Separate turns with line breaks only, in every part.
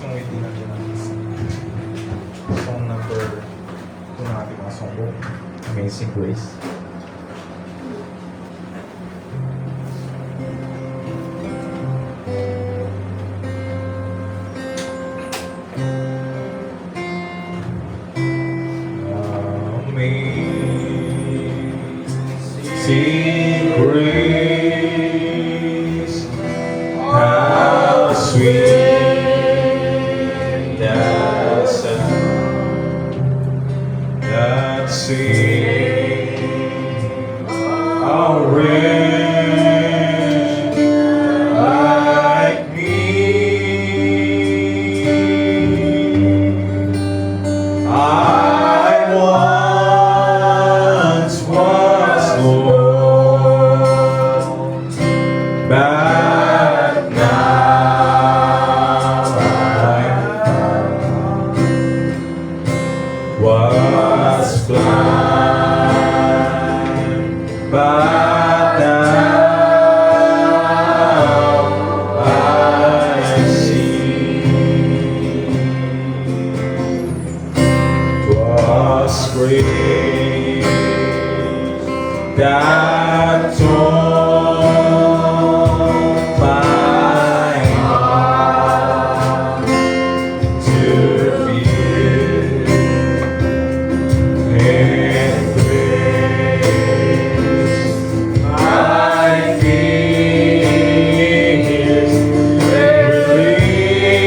kung may dinagyan natin. Song number 2 ng ating mga songbook. Amazing Grace. Amazing Grace, how sweet the sound that saved a wretch like me. I once was lost, but now I'm found. Was blind, but now I see. 'Twas grace that taught my heart to fear, and grace my fears relieved.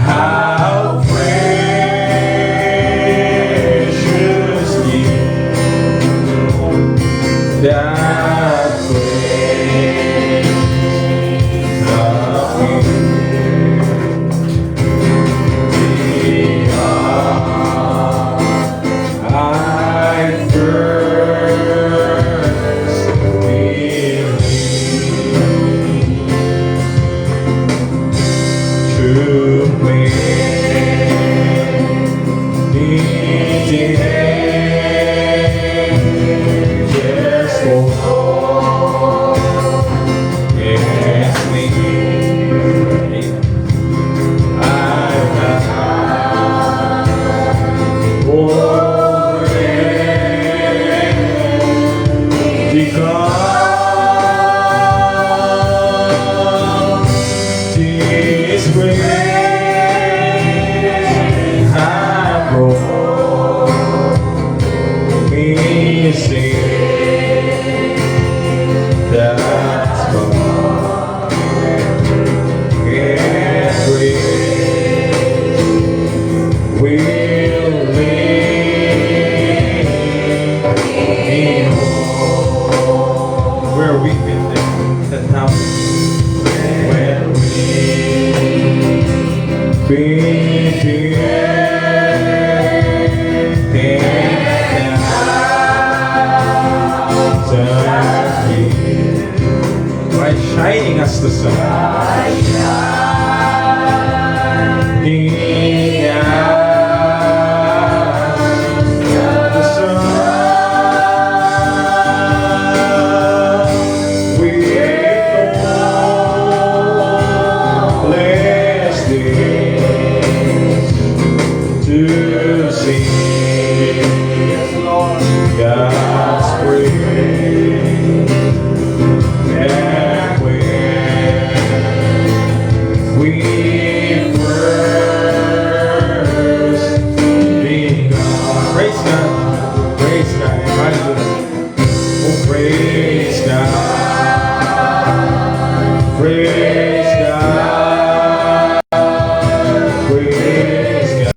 How precious that grace of me. I first believed to me. Yes, oh, yes, me. I've got because this grace has brought me safe. That's why His grace will lead me home. Where we've been there, 10,000. Where we've been bright shining as the sun. Shining as the sun. With all blessed days to see God's grace. And when we first begun, praise God, hallelujah. Oh, praise God, praise God, praise God.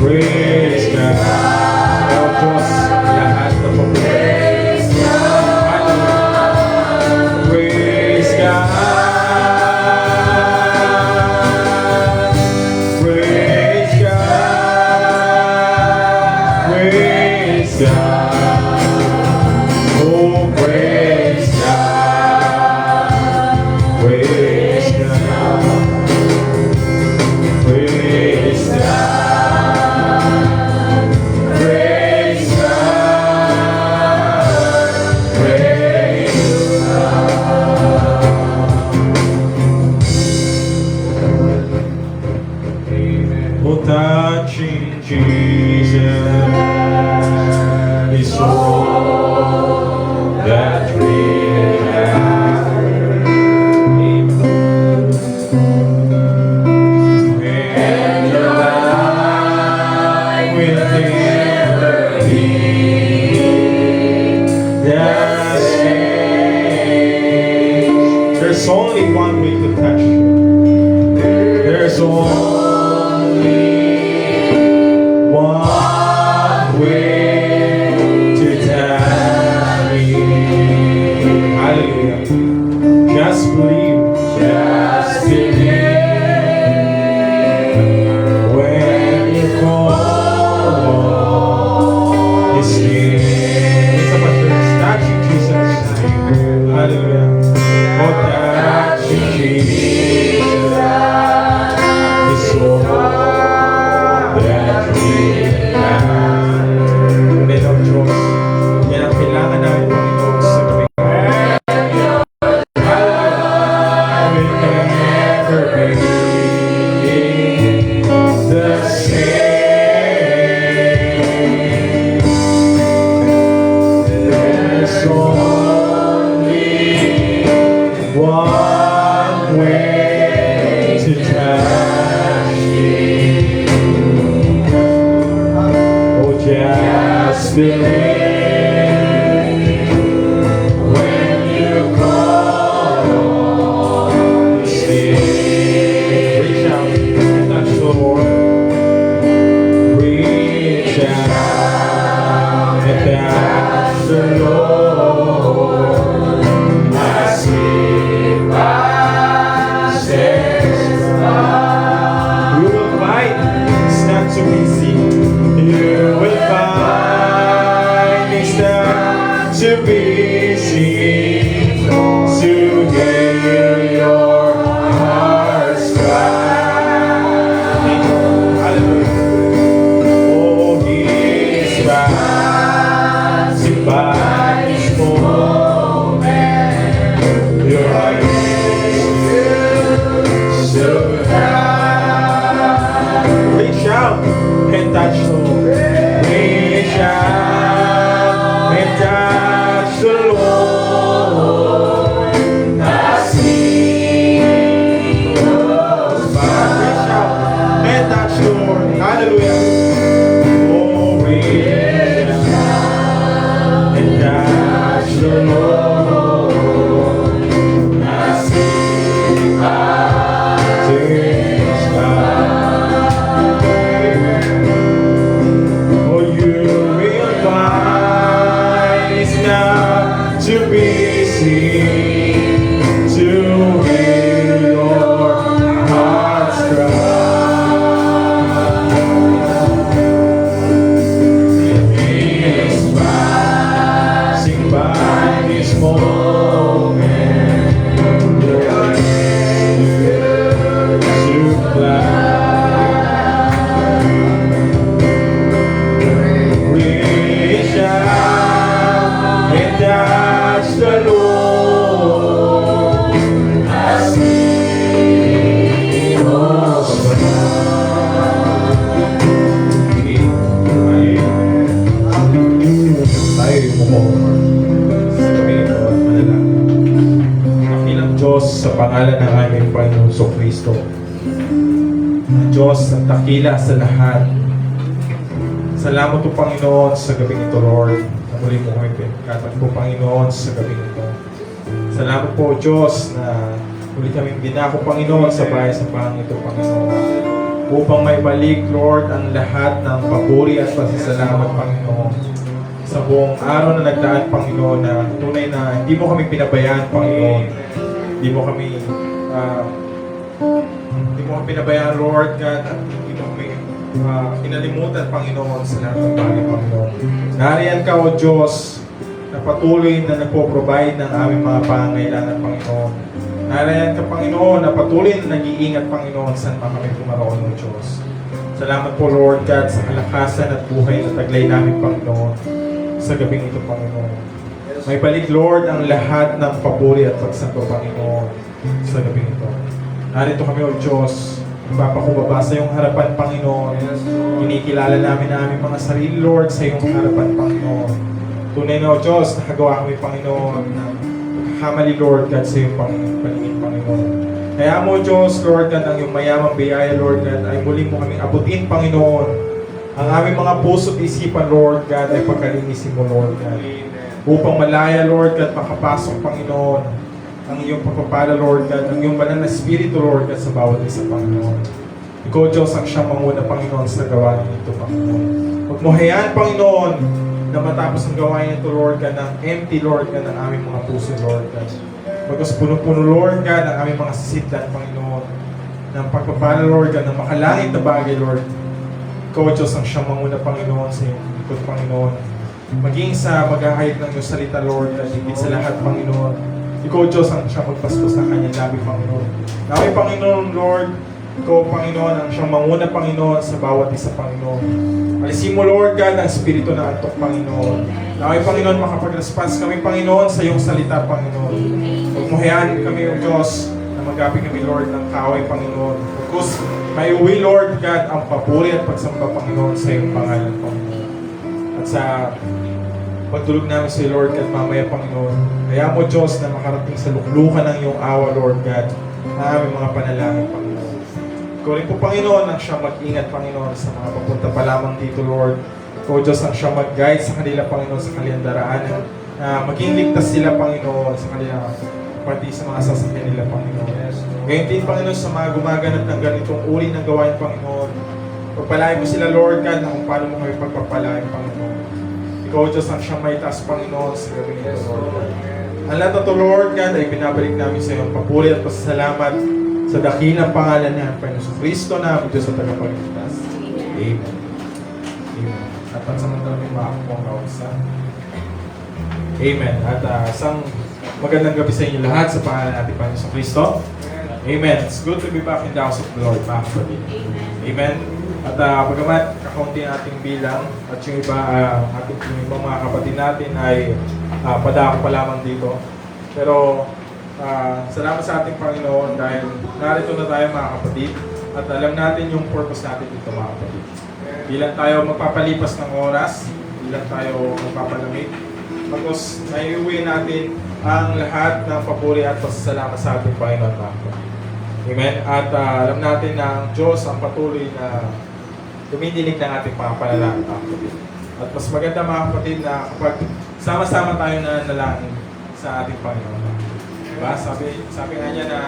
Praise God. El Diyos, lahat na po. Praise God. Praise God. Praise God. touching Jesus is all that really matters. When your life will never be the same. There's only one way to touch you. There's only one way to touch me. Hallelujah. Just believe. Just believe. When you call His name. It's about touching Jesus. Hallelujah. Oh, touching Jesus. It's all that we have. Panginoon Diyos, yan ang kailangan namin, Panginoon, sa gabi. We can never be the same. There's only one way to touch me. Oh, just believe when you call His name. Reach out and touch the Lord. Reach out and touch the Lord. As He rises up. You will find it's not so easy. You will find it's not too busy to hear your heart's cry. Hallelujah. Oh, He is rising by His moment. Your eyes so high. Reach out and touch the Lord. Reach out and touch the Lord as He goes by. Reach out and touch the Lord. Hallelujah. Oh, reach out and touch the Lord as He passes by. Oh, you will find it's not too busy to hear your heart's cry. He is passing by this moment. Your eyes to fly. Reach out and touch the Lord as He goes by. Tayo mo sa gabi ito at manalangin. Dakilang Diyos sa pangalan ng aming Panginoon Kristo. Ang Diyos ang dakila sa lahat. Salamat po, Panginoon, sa gabing ito, Lord. Na muli mo kami pinagkatan po, Panginoon, sa gabing ito. Salamat po, Diyos, na muli kaming dinako, Panginoon, sa bahay sa pangito, Panginoon. Upang may balik, Lord, ang lahat ng papuri at pasasalamat, Panginoon. Sa buong araw na nagdaan, Panginoon, na tunay na hindi mo kami pinabayaan, Panginoon. Hindi mo kami pinabayaan, Lord God, at hindi mo kami kinalimutan, Panginoon, sa lahat ng bagay, Panginoon. Nariyan ka, O Diyos, na patuloy na nagpo-provide ng aming mga pangangailangan, Panginoon. Nariyan ka, Panginoon, na patuloy na nag-iingat, Panginoon, saan pa kami pumaroon, O Diyos. Salamat po, Lord God, sa kalakasan at buhay na taglay namin, Panginoon, sa gabing ito, Panginoon. May balik, Lord, ang lahat ng papuri at pagsamba, Panginoon, sa gabing ito. Narito kami, O Diyos, Nagpapakubaba sa iyong harapan, Panginoon. Kinikilala namin ang aming mga sarili, Lord, sa iyong harapan, Panginoon. Tunay na, O Diyos, nakagawa kami, Panginoon, ng kamali, Lord God, sa iyong paningin, Panginoon. Kaya mo, Diyos, Lord God, ang iyong mayamang biyaya, Lord God, ay muli mo kaming abutin, Panginoon. Ang aming mga puso't isipan, Lord God, ay pagkalinisin mo, Lord God. Upang malaya, Lord God, makapasok, Panginoon, ang iyong pagpapala, Lord God, ang iyong banal na Espiritu, Lord God, sa bawat isa, Panginoon. Ikaw, Diyos, ang siyang manguna, Panginoon, sa gawain nito, Panginoon. Huwag mo hayaan, Panginoon, na matapos ang gawain nito, Lord God, ng empty, Lord God, ng aming mga puso, Lord God. Magkas puno-puno, Lord God, ng aming mga sisidlan, Panginoon, ng pagpapala, Lord God, ng makalangit na bagay, Lord. Ikaw, Diyos, ang siyang manguna, Panginoon, sa iyong likod, Panginoon. Maging sa maghahayag ng iyong salita, Lord God, higit sa lahat, Panginoon. Ikaw, Diyos, ang siyang magpaspos ng kanyang labi, Panginoon. Namin, Panginoon, Lord, Ikaw, Panginoon, ang siyang manguna, Panginoon, sa bawat isa, Panginoon. Alisin mo, Lord God, ang espiritu ng antok, Panginoon. Namin, Panginoon, makapag-response kami, Panginoon, sa iyong salita, Panginoon. Huwag mo hayaan kami, O Diyos, na magapi kami, Lord, ng kaway, Panginoon. Because may uwi, Lord God, ang papuri at pagsamba, Panginoon, sa iyong pangalan, Panginoon. At sa pagtulog namin sa iyo, Lord God, mamaya, Panginoon. Kaya mo, Diyos, na makarating sa luklukan ng iyong awa, Lord God, na aming mga panalangin, Panginoon. Ikaw rin po, Panginoon, ang siyang mag-ingat, Panginoon, sa mga papunta pa lamang dito, Lord. Ikaw, Diyos, ang siyang mag-guide sa kanila, Panginoon, sa kanilang daraanan. Maging ligtas sila, Panginoon, sa kanilang pati sa mga sasakyan nila, Panginoon. Ngayon din, Panginoon, sa mga gumaganap ng ganitong uri ng gawain, Panginoon. Pagpalain mo sila, Lord God, na kung paano mo kami pagpapalain, Panginoon. Ikaw, Diyos, ang siyang may taas, Panginoon, sa gabi nito, Lord God. Ang lahat na ito, Lord God, ay binabalik namin sa iyong papuri at pasasalamat sa dakilang pangalan niya, Panginoon Kristo na ang Diyos at tagapagligtas. Amen. Amen. At pansamantala may makakapong kaunsa. Amen. At isang magandang gabi sa inyo lahat sa pangalan natin, Panginoon Kristo. Amen. It's good to be back in the house of the Lord, mga kapatid. Amen. At bagamat kakaunti ang ating bilang at yung iba, yung ibang mga kapatid natin ay padako pa lamang dito. Pero salamat sa ating Panginoon dahil narito na tayo, mga kapatid, at alam natin yung purpose natin dito, mga kapatid. Di lang tayo magpapalipas ng oras, di lang tayo magpapalamig. Pagkos naiuwi natin ang lahat ng papuri at pasasalamat sa ating Panginoon, mga kapatid. Amen. At alam natin na ang Diyos ang patuloy na tumidinig ng ating mga panalangin, mga kapatid. At mas maganda, mga kapatid, na kapag sama-sama tayo na nalangin sa ating Panginoon. Diba? Sabi nga niya na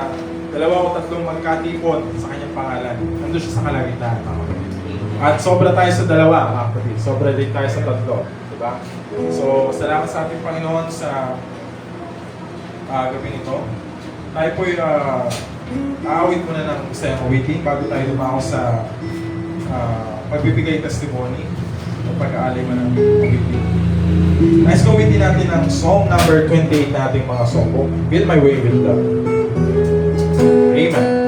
2 o 3 magkatipon sa kanyang pangalan. Nandun siya sa kalagitnaan, mga kapatid. At sobra tayo sa 2, mga kapatid. Sobra din tayo sa 3. Diba? So, salamat sa ating Panginoon sa gabi nito. Tayo po'y aawit muna ng isang awitin bago tayo lumako sa pagbibigay testimony o pag-aalay mo ng awitin. Nice awitin natin ang song number 28 na ating mga songbook, Build My Way with Love. Amen.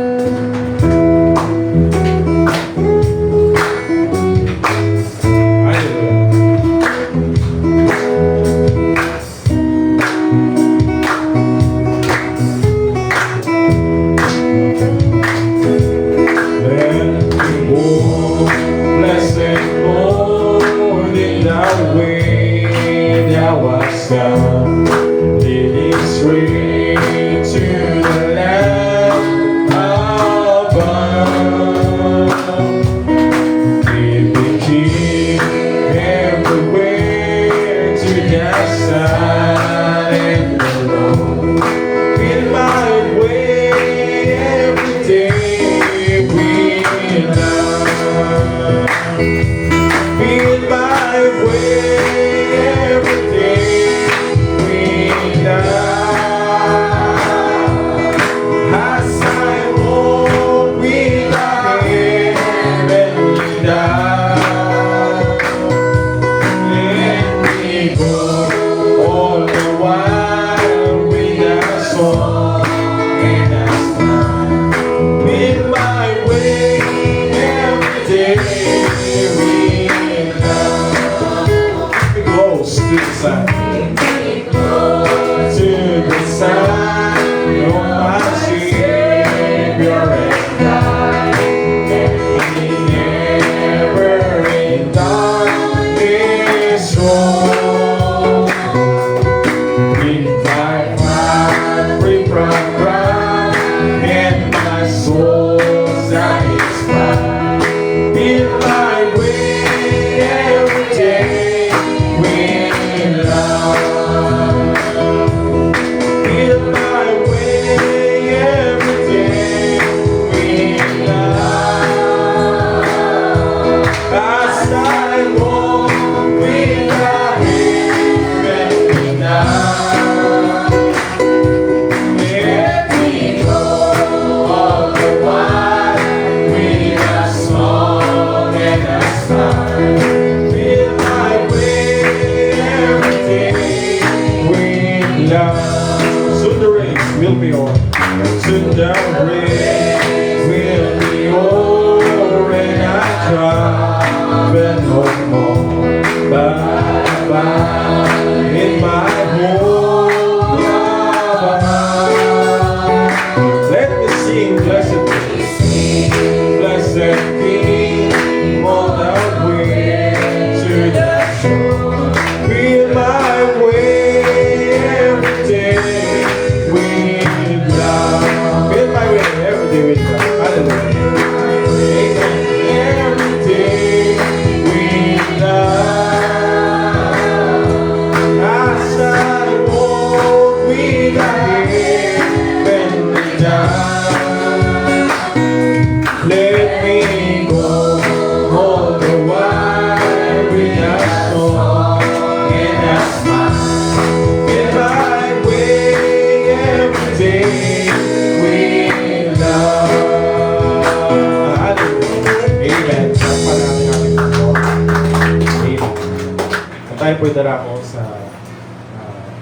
tayo po dala ko sa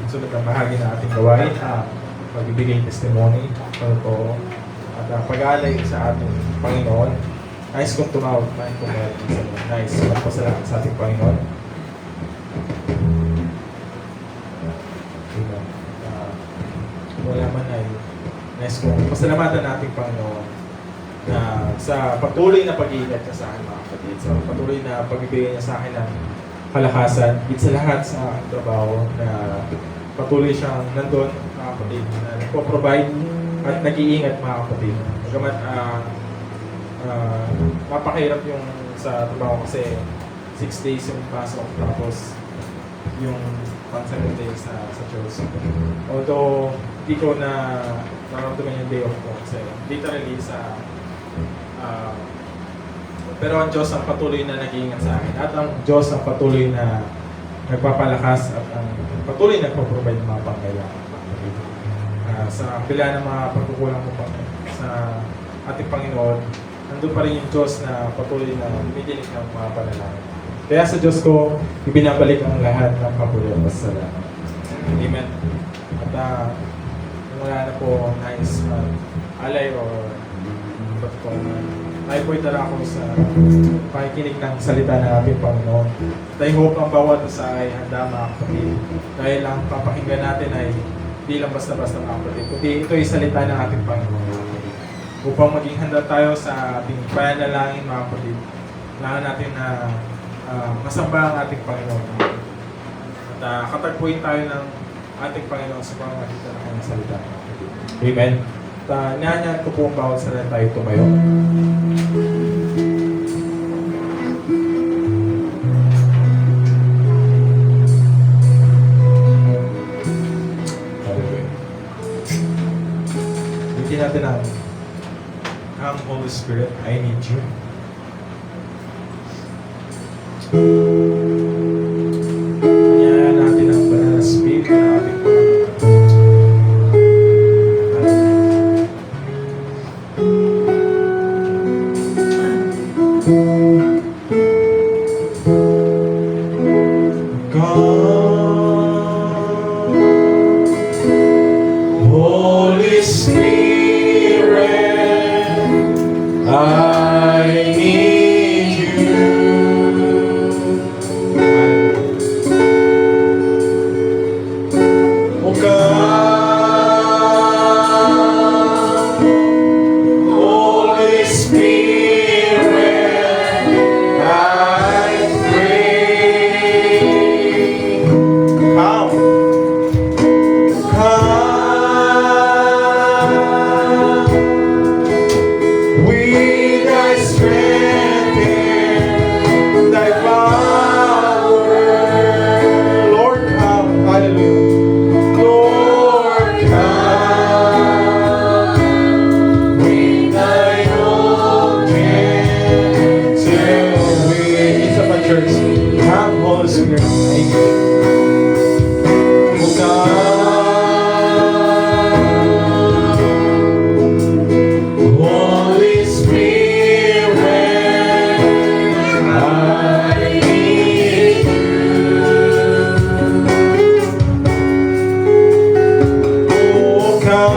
sunod na bahagi na ating gawain, pagbibigay testimony, pagtotoo, at pag-aalay sa ating Panginoon. Nais kong tumawag, nais magpasalamat sa ating Panginoon. Wala man ay nais kong pasalamatan nating Panginoon na sa patuloy na pag-iingat niya sa akin, mga kapatid, sa patuloy na pagbibigay niya sa akin ng kalakasan, higit sa lahat sa aking trabaho, na patuloy siyang nandun, mga kapatid, na nagpo-provide at nag-iingat, mga kapatid. Magamat mapakahirap yung sa trabaho kasi 6 days yung pasok, tapos yung pang 7 days sa church. Although hindi ko na naramdaman yung day off ko kasi literally pero ang Diyos ang patuloy na nag-iingat sa akin, at ang Diyos ang patuloy na nagpapalakas, at ang patuloy na nagpo-provide ng mga pangailangan. Sa kabila ng mga pagkukulang mo sa ating Panginoon, nandun pa rin yung Diyos na patuloy na dumidinig ng mga panalangin. Kaya sa Diyos ko, ibinabalik ang lahat ng kapurihan. Salamat. Amen. At kung wala na po nais alay or ba't po, tayo po itala ako sa pakikinig ng salita ng ating Panginoon. At I hope ang bawat isa ay handa, mga kapatid. Dahil ang papakinggan natin ay hindi lang basta-basta, mga kapatid, kundi ito ay salita ng ating Panginoon. Upang maging handa tayo sa ating panalangin, mga kapatid, kailangan natin na masamba ang ating Panginoon. At katagpuin tayo ng ating Panginoon sa pamamagitan ng kanyang salita. Amen. At nanyan ko po ang bawat salita tayo tumayo. Bigyan natin ang Holy Spirit, I need you. Kanya natin ang banal na Spirit na ating Holy Spirit, I need you. Oh God, Holy Spirit, I pray. Come. With thy strength and thy power, Lord, come, hallelujah. Lord, come with thy own gentle way. It's up at church. Come, Holy Spirit. Amen. Oh God. Holy Spirit, I need you. Oh, come.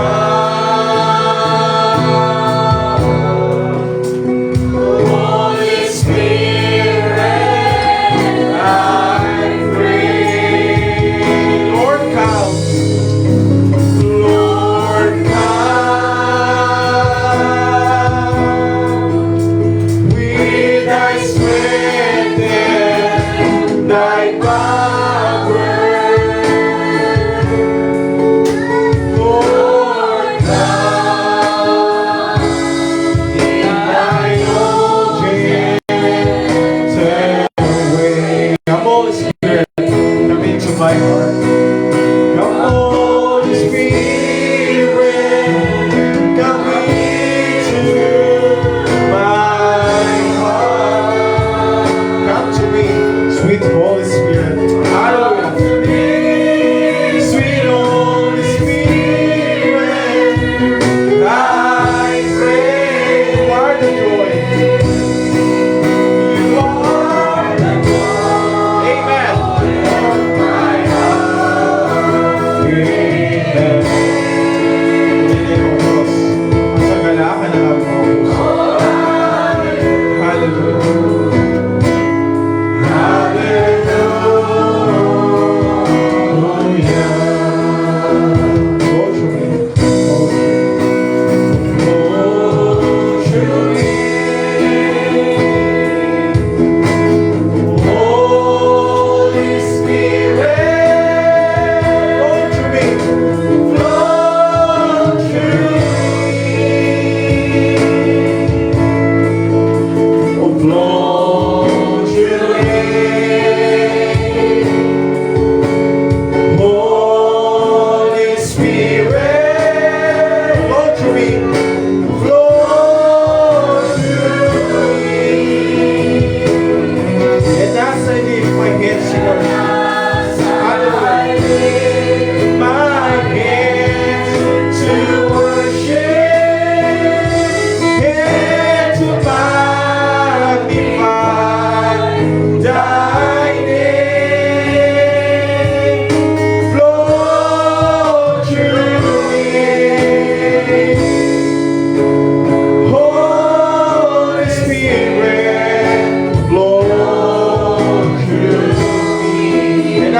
Holy Spirit, I pray. Lord, come. Lord, come with thy strength and thy power. Lord, come in thy own gentle way. Come, Holy Spirit, come into my heart. Come, Holy Spirit, come into my heart. Come to me, sweet Holy Spirit.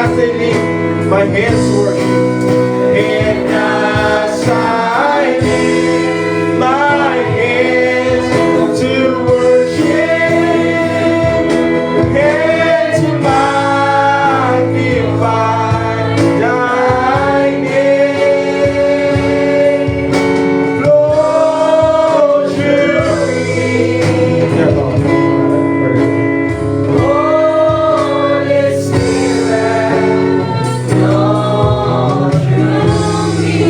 as I lift my hands to worship. And as I lift my hands to worship, and to magnify thy name, flow through me. Yeah, Lord.
Holy Spirit, flow through me.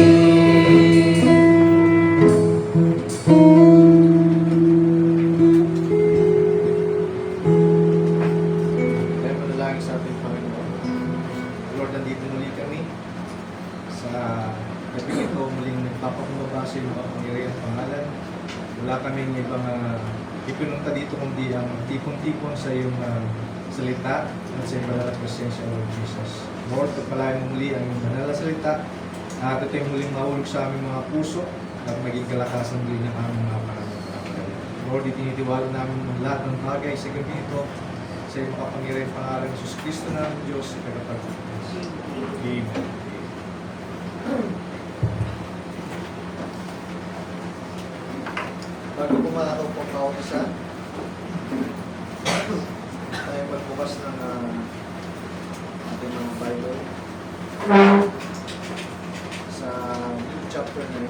Tayo manalangin sa ating Panginoon. Lord, nandito muli kami sa gabi ito, muling nagpapakumbaba sa iyong kapangyarihan pangalan. Wala kaming ibang ipinunta dito kundi ang tipon-tipon sa iyong salita at sa iyong banal na presensya, Lord Jesus. Lord, pagpalain mo muli ang iyong banal na salita at ito yung muling mahulog sa aming mga puso at maging kalakasan muli ng aming mga pananampalataya. Lord, itinitiwala namin ang lahat ng bagay sa gabi ito sa iyong kapangyarihan pangalan ng Jesus Kristo namin Diyos sa tagapagligtas. Amen. Bago pumanaw po ang isa, tayo magbukas ng ating mga Bible sa Luke chapter 9.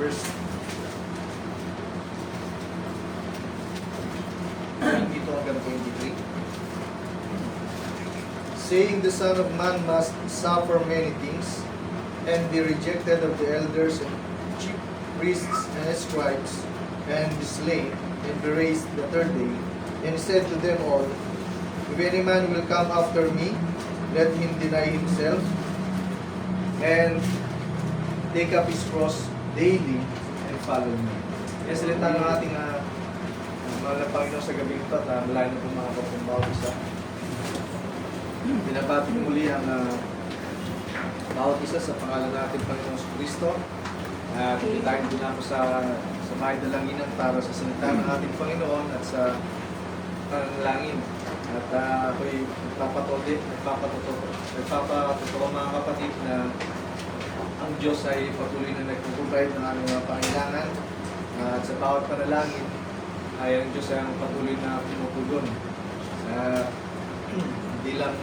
Verse 22 hanggang 23. Saying the Son of Man must suffer many things and be rejected of the elders and chief priests and scribes and be slain and be raised the third day. And he said to them all, if any man will come after me, let him deny himself and take up his cross daily and follow me. Kaya salita ng ating mahal na Panginoon sa gabi ito at malayo na itong mga kapumbaw isa. Binabati muli ang bawat isa sa pangalan natin Panginoon sa Kristo. At itain din ako sa may dalanginan para sa salita ng ating Panginoon at sa panalangin. At ako'y nagpapatotoo mga kapatid na ang Diyos ay patuloy na nagpuprovide ng aming mga pangailangan. At sa bawat panalangin ay ang Diyos ay ang patuloy na pumupugon. Hindi lang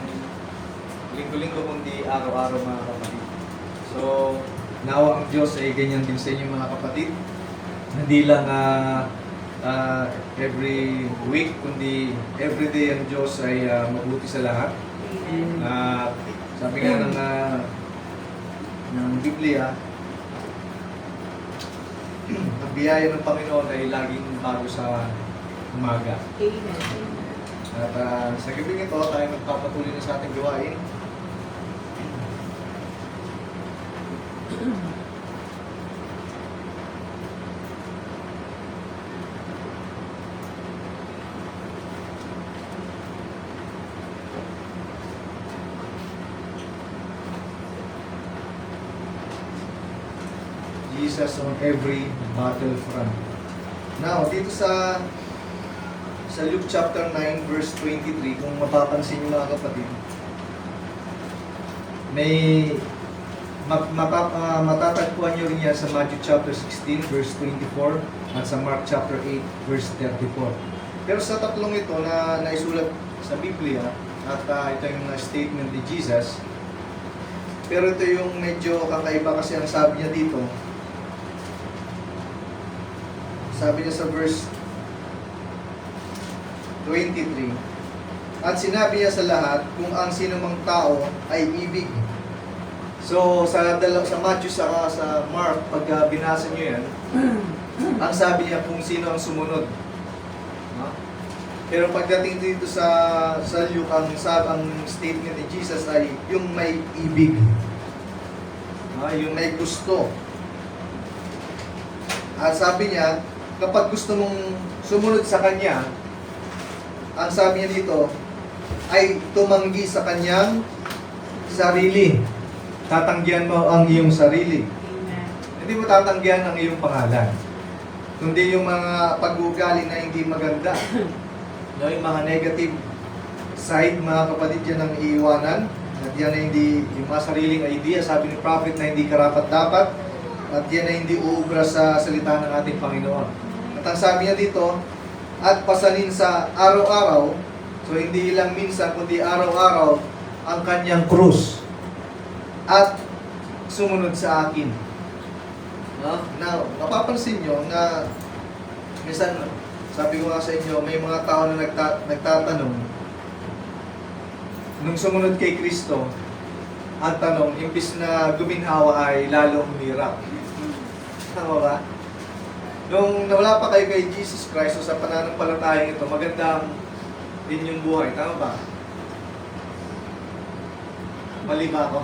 linggo-linggo kundi araw-araw mga kapatid. So, nawa ang Diyos ay ganyan din sa inyo mga kapatid. Hindi lang every week kundi every day ang Diyos ay mabuti sa lahat. Sabi nga ng Biblia, ang biyaya ng Panginoon ay laging bago sa umaga.
Amen.
At sa gabi ito, tayo magpapatuloy na sa ating gawain. Jesus on every battlefront. Now, dito sa Luke chapter 9 verse 23, kung mapapansin niyo mga kapatid, may matatagpuan niyo rin yan sa Matthew chapter 16 verse 24 at sa Mark chapter 8 verse 34. Pero sa tatlong ito na naisulat sa Biblia at ito yung statement ni Jesus, pero ito yung medyo kakaiba kasi ang sabi niya dito. Sabi niya sa verse 23, at sinabi niya sa lahat kung ang sinumang tao ay ibig. So sa Matthew sa Mark, pag binasa niyo yan, ang sabi niya kung sino ang sumunod. Pero pagdating dito sa Luke, ang statement ni Jesus ay yung may ibig. Yung may gusto. At sabi niya, kapag gusto mong sumunod sa Kanya, ang sabi niya dito, ay tumanggi sa Kanyang sarili. Tatanggihan mo ang iyong sarili.
Amen.
Hindi mo tatanggihan ang iyong pangalan. Kundi yung mga pag-uugali na hindi maganda. No, yung mga negative side, mga kapatid, yan ang iiwanan. At yan ay hindi, yung mga sariling idea, sabi ni Prophet na hindi karapat-dapat. At yan ay hindi uubra sa salita ng ating Panginoon. At ang sabi niya dito, at pasanin sa araw-araw, so hindi lang minsan, kundi araw-araw, ang kanyang krus. At sumunod sa akin. No? Now, napapansin nyo na minsan, sabi ko nga sa inyo, may mga tao na nagtatanong, nung sumunod kay Kristo, ang tanong, imbis na guminhawa ay lalong humirap. Tama ba? Nung nawala pa kayo kay Jesus Christ, so sa pananampalatayang ito, maganda din yung buhay. Tama ba? Mali ba ako?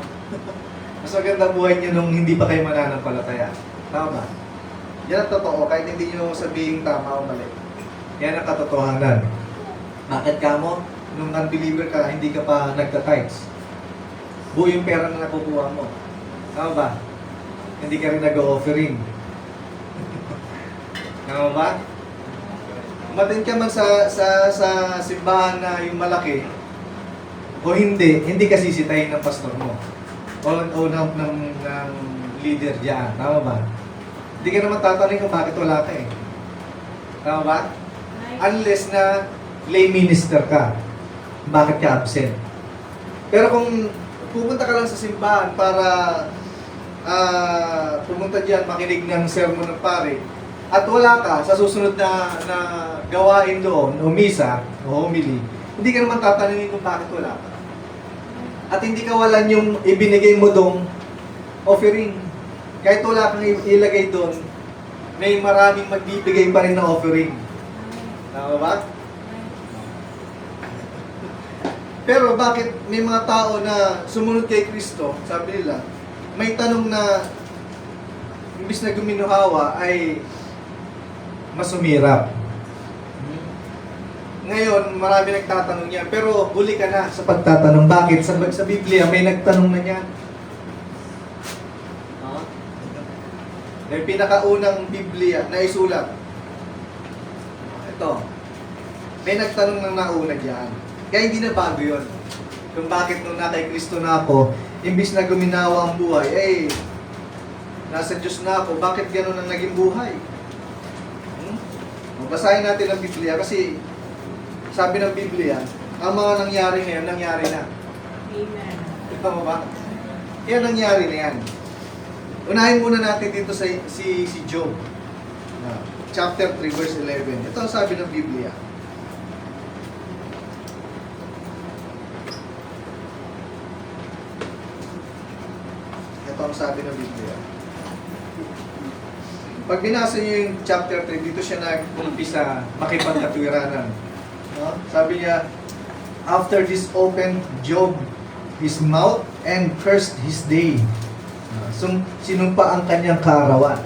Mas maganda buhay niyo nung hindi pa kayo mananampalataya. Tama ba? Yan ang totoo, kahit hindi nyo sabihin tama o mali. Yan ang katotohanan. Bakit ka mo? Nung unbeliever ka, hindi ka pa nagta-tithes. Buo yung pera na nakukuha mo. Tama ba? Hindi ka rin nag-offering. Tama ba? Umatin ka man sa simbahan na yung malaki, o hindi ka sisitayin ng pastor mo. O ng leader diyan. Tama ba? Hindi ka naman tatanungin kung bakit wala ka eh. Tama ba? Unless na lay minister ka. Bakit ka absent? Pero kung pupunta ka lang sa simbahan para pumunta diyan makinig ng sermon ng pare at wala ka sa susunod na gawain doon o misa o homily, hindi ka naman tatanungin kung bakit wala ka. At hindi kawalan yung ibinigay mo doon offering. Kahit wala kang ilagay doon, may maraming magbibigay pa rin na offering. Tama ba? Pero bakit may mga tao na sumunod kay Kristo, sabi nila, may tanong na imbis na guminuhawa ay masumirap. Ngayon, marami nagtatanong yan. Pero huli ka na sa pagtatanong. Bakit? Sa Biblia, may nagtanong na yan. Yung pinakaunang Biblia na isulat. Ito. May nagtanong na nauna dyan. Kaya hindi na bago yun. Kung bakit nung na kay Kristo na ako, imbis na guminawa ang buhay, nasa Diyos na ako, bakit gano'n ang naging buhay? Basahin natin ang Biblia kasi sabi ng Biblia, ang mga nangyari ngayon, nangyari na.
Amen.
Ito mo ba? Yan nangyari na yan. Unahin muna natin dito si Job. Chapter 3, verse 11. Ito ang sabi ng Biblia. Ito ang sabi ng Biblia. Pag binasa niyo yung chapter 3, dito siya nag-umpisa makipagkatwiranan. No? Sabi niya, after this opened Job his mouth and cursed his day. Sinumpa ang kanyang kaarawan.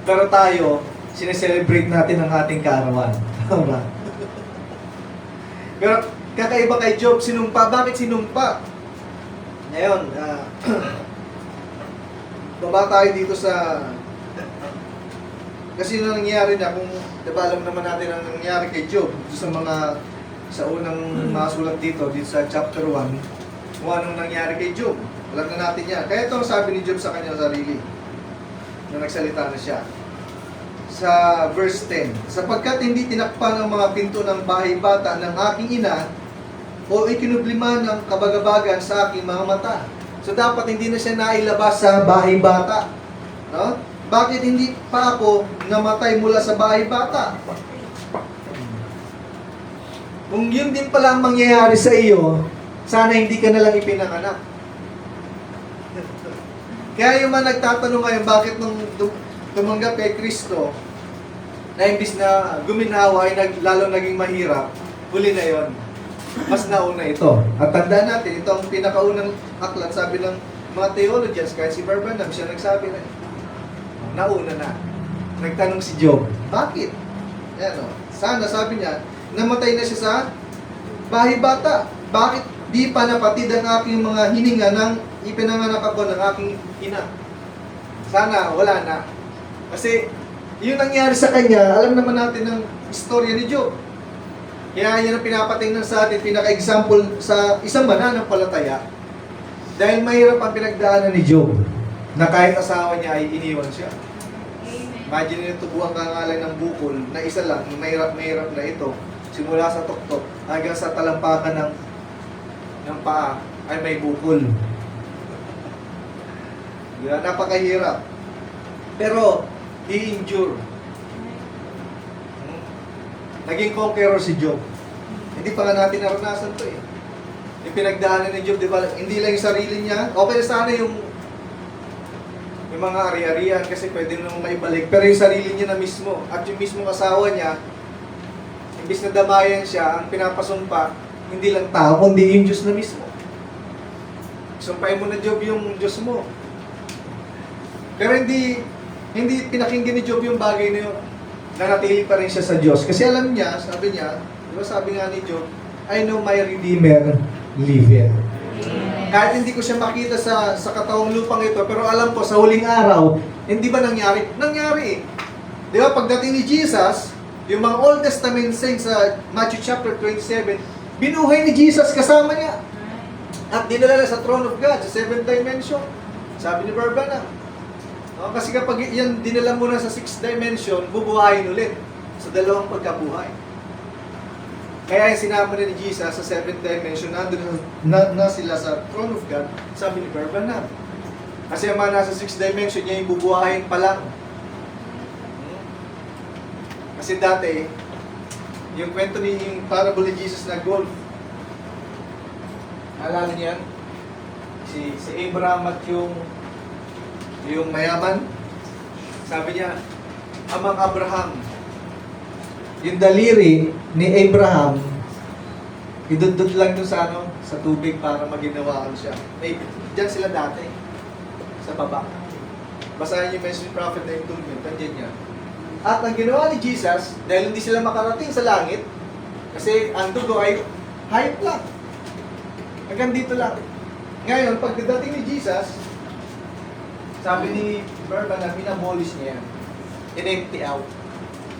Pero tayo, sineselebrate natin ang ating kaarawan. Tama? Pero kakaiba kay Job, sinumpa. Bakit sinumpa? Ngayon, baba tayo dito sa... Kasi na nangyari na, kung diba, alam naman natin ang nangyari kay Job dito sa unang mga sulat dito sa chapter 1, kung anong nangyari kay Job. Alam na natin yan. Kaya ito ang sabi ni Job sa kanyang sarili nung nagsalita na siya. Sa verse 10, sapagkat hindi tinakpan ang mga pinto ng bahay bata ng aking ina o ikinublima ng kabagabagan sa aking mga mata. So dapat hindi na siya nailabas sa bahay bata. No? Bakit hindi pa ako namatay mula sa bahay bata? Kung yun din pala ang mangyayari sa iyo, sana hindi ka na lang ipinanganak. Kaya yung mga nagtatanong ngayon, bakit nung tumanggap kay Kristo, na imbis na guminawa ay lalo naging mahirap, huli na yon. Mas nauna ito. At tandaan natin, ito ang pinakaunang aklat, sabi ng mga theologians, kahit si Barbanam, siya nagsabi na, nauna na. Nagtanong si Job, bakit? Sana, sabi niya, namatay na siya sa bahay bata. Bakit di pa napatid ang aking mga hininga nang ipinanganak ako ng aking ina. Sana wala na. Kasi yun nangyari sa kanya, alam naman natin ang istorya ni Job. Kaya yan ang pinapatingnan sa atin, pinaka-example sa isang mananampalataya. Dahil mahirap ang pinagdaanan ni Job, na kahit asawa niya ay iniwan siya.
Amen.
Imagine nyo tubuang kangalay ng bukol na isa lang, mahirap na ito. Simula sa tuktok hanggang sa talampakan ng paa ay may bukol. Diba? Napakahirap. Pero, he endure. Naging conqueror si Job. Hindi pa nga natin naranasan to eh. Yung pinagdaanan ni Job, di ba? Hindi lang yung sarili niya. Okay na sana yung mga ari-arian kasi pwede nang maibalik. Pero yung sarili niya na mismo at yung mismo asawa niya, imbis na damayan siya, ang pinapasumpa, hindi lang tao, kundi yung Diyos na mismo. Sumpahin mo na Job yung Diyos mo. Pero hindi pinakinggan ni Job yung bagay na yun. Nanatili pa rin siya sa Diyos. Kasi alam niya, sabi niya, di ba sabi nga ni Job, I know my Redeemer liveth. Kahit hindi ko siya makita sa katawang lupang ito, pero alam ko sa huling araw, hindi ba nangyari? Nangyari eh. Di ba pagdating ni Jesus, yung mga Old Testament saints sa Matthew chapter 27, binuhay ni Jesus kasama niya. At dinala sa throne of God, sa 7th dimension. Sabi ni Barbana. Kasi kapag yan dinala mo na sa 6th dimension, bubuhayin ulit sa dalawang pagkabuhay. Kaya yung sinama ni Jesus sa 7th dimension, nandun na sila sa throne of God, sabi ni Barbana. Kasi yung mga nasa 6th dimension, niya yung bubuhayin pa lang. Kasi dati, yung kwento ni yung parable ni Jesus na golf, alala niyan? Si Abraham at yung mayaman, sabi niya, Amang Abraham, yung daliri ni Abraham, idudod lang dun sa sa tubig para maginawaan siya. Diyan sila dati, sa baba. Basahin yung message prophet na yung tulmin, nandiyan niya. At ang ginawa ni Jesus, dahil hindi sila makarating sa langit, kasi ang dugo ay hype lang. Hanggang dito lang. Ngayon, pagdating ni Jesus, sabi ni Barbana, pinabolish niya yan. In-empty out.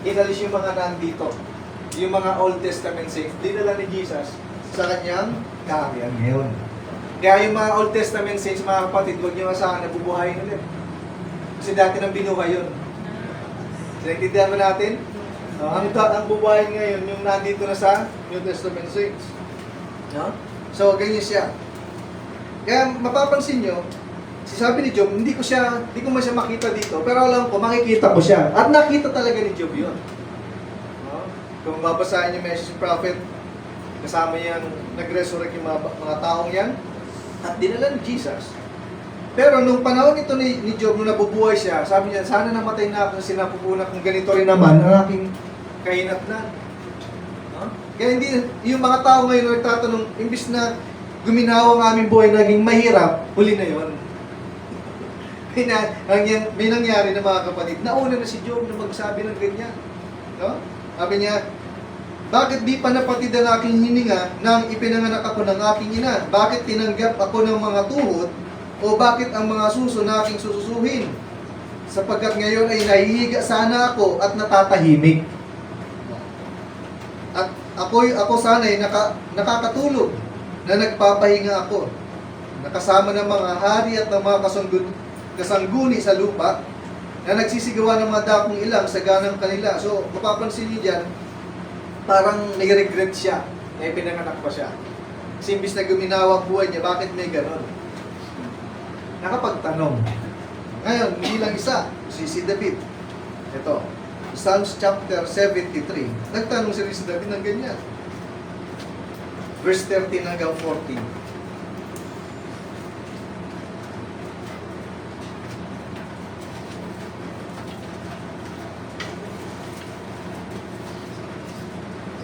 Inalis yung mga nandito. Yung mga Old Testament saints, dinala ni Jesus sa kanyang kaharian ngayon. Kaya yung mga Old Testament saints, mga kapatid, huwag nyo asahan na bubuhayin ulit. Kasi dati nang binuhay yun. Naintindihan mo natin? Ang bubuhayin ngayon, yung nandito na sa New Testament saints. No? So, ganyan siya. Kaya mapapansin nyo, sabi ni Job, hindi ko man siya makita dito, pero alam ko, makikita ko siya. At nakita talaga ni Job yun. No? Kung babasahin yung message prophet, kasama yan, nag-resurrect yung mga taong yan, at dinala ni Jesus. Pero nung panahon ito ni Job, nung nabubuhay siya, sabi niya, sana namatay na ako kasi napupunan kung ganito rin naman ang aking kahinatnan. No? Kaya hindi, yung mga tao ngayon nagtatanong, imbis na guminawa ang aming buhay naging mahirap, huli na yon. May nangyari na mga kapatid. Nauna na si Job na magsabi ng ganyan. No? Sabi niya, bakit di pa napatid ang aking hininga nang ipinanganak ako ng aking ina? Bakit tinanggap ako ng mga tuhod? O bakit ang mga suso na aking sususuhin? Sapagkat ngayon ay nahihiga sana ako at natatahimik. At ako sana'y nakakatulog na nagpapahinga ako. Nakasama ng mga hari at ng mga kasangguni sa lupa na nagsisigawa ng mga dakong ilang sa ganang kanila. So, mapapansin niyo dyan, parang nag-regret siya na ipinanganak pa siya. Kasi imbis na guminawa ang buhay niya, bakit may ganon? Nakapagtanong. Ngayon, hindi lang isa, si David. Ito, Psalms chapter 73. Nagtanong si David ng ganyan. Verse 13 hanggang 14.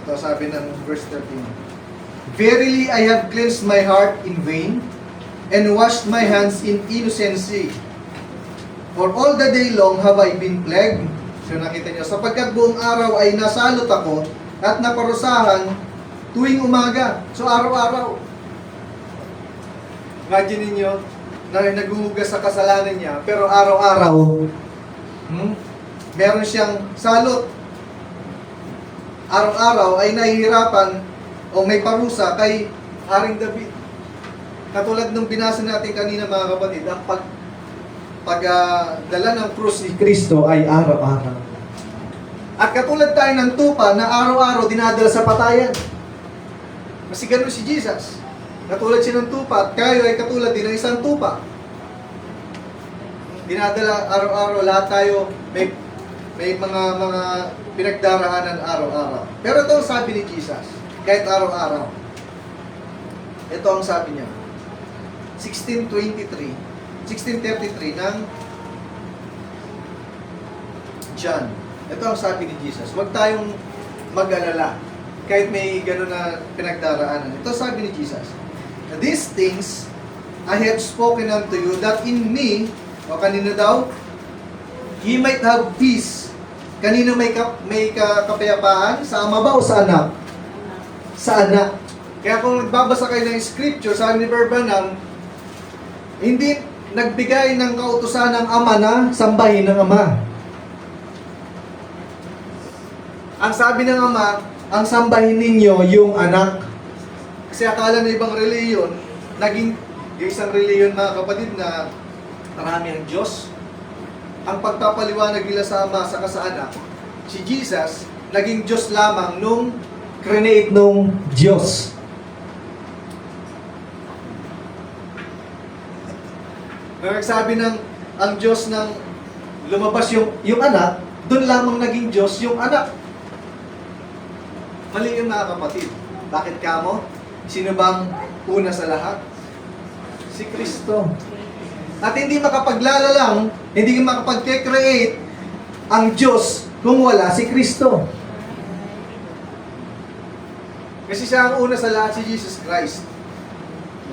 Ito sabi ng verse 13. Verily I have cleansed my heart in vain, and washed my hands in innocency. For all the day long have I been plagued. So nakita niyo, sapagkat buong araw ay nasalot ako at naparusahan tuwing umaga. So araw-araw. Imagine ninyo, na naghuhugas sa kasalanan niya, pero araw-araw, meron siyang salot. Araw-araw ay nahihirapan o may parusa kay Haring David. Katulad nung binasa natin kanina mga kapatid, ang pagdala ng krus ni Kristo ay araw-araw. At katulad tayo ng tupa na araw-araw dinadala sa patayan. Kasi ganun si Jesus. Katulad siya ng tupa at kayo ay katulad din ng isang tupa. Dinadala araw-araw, lahat tayo may mga pinagdaraanan araw-araw. Pero ito ang sabi ni Jesus, kahit araw-araw. Ito ang sabi niya. 1633 ng John. Ito ang sabi ni Jesus. Huwag tayong mag-alala kahit may gano'n na pinagdaraanan. Ito sabi ni Jesus. These things I have spoken unto you, that in me, o kanino daw, ye might have peace. Kanino may kapayapaan? Sa ama ba o sa anak? Sa anak. Kaya kung nagbabasa kayo ng scripture, sabi ni Branham, hindi nagbigay ng kautusan ng ama na sambahin ng ama. Ang sabi ng ama, ang sambahin ninyo yung anak. Kasi akala ng ibang reliyon, naging yung isang reliyon mga kapatid na marami ang Diyos. Ang pagpapaliwanag nila sa ama saka sa anak, si Jesus, naging Diyos lamang nung create nung Diyos. Nagsabi ng ang Diyos ng lumabas yung anak, doon lamang naging Diyos yung anak. Mali yun mga kapatid. Bakit kamo? Sino bang una sa lahat? Si Kristo. At hindi makapaglalalang, hindi makapag-create ang Diyos kung wala si Kristo. Kasi siya ang una sa lahat, si Jesus Christ.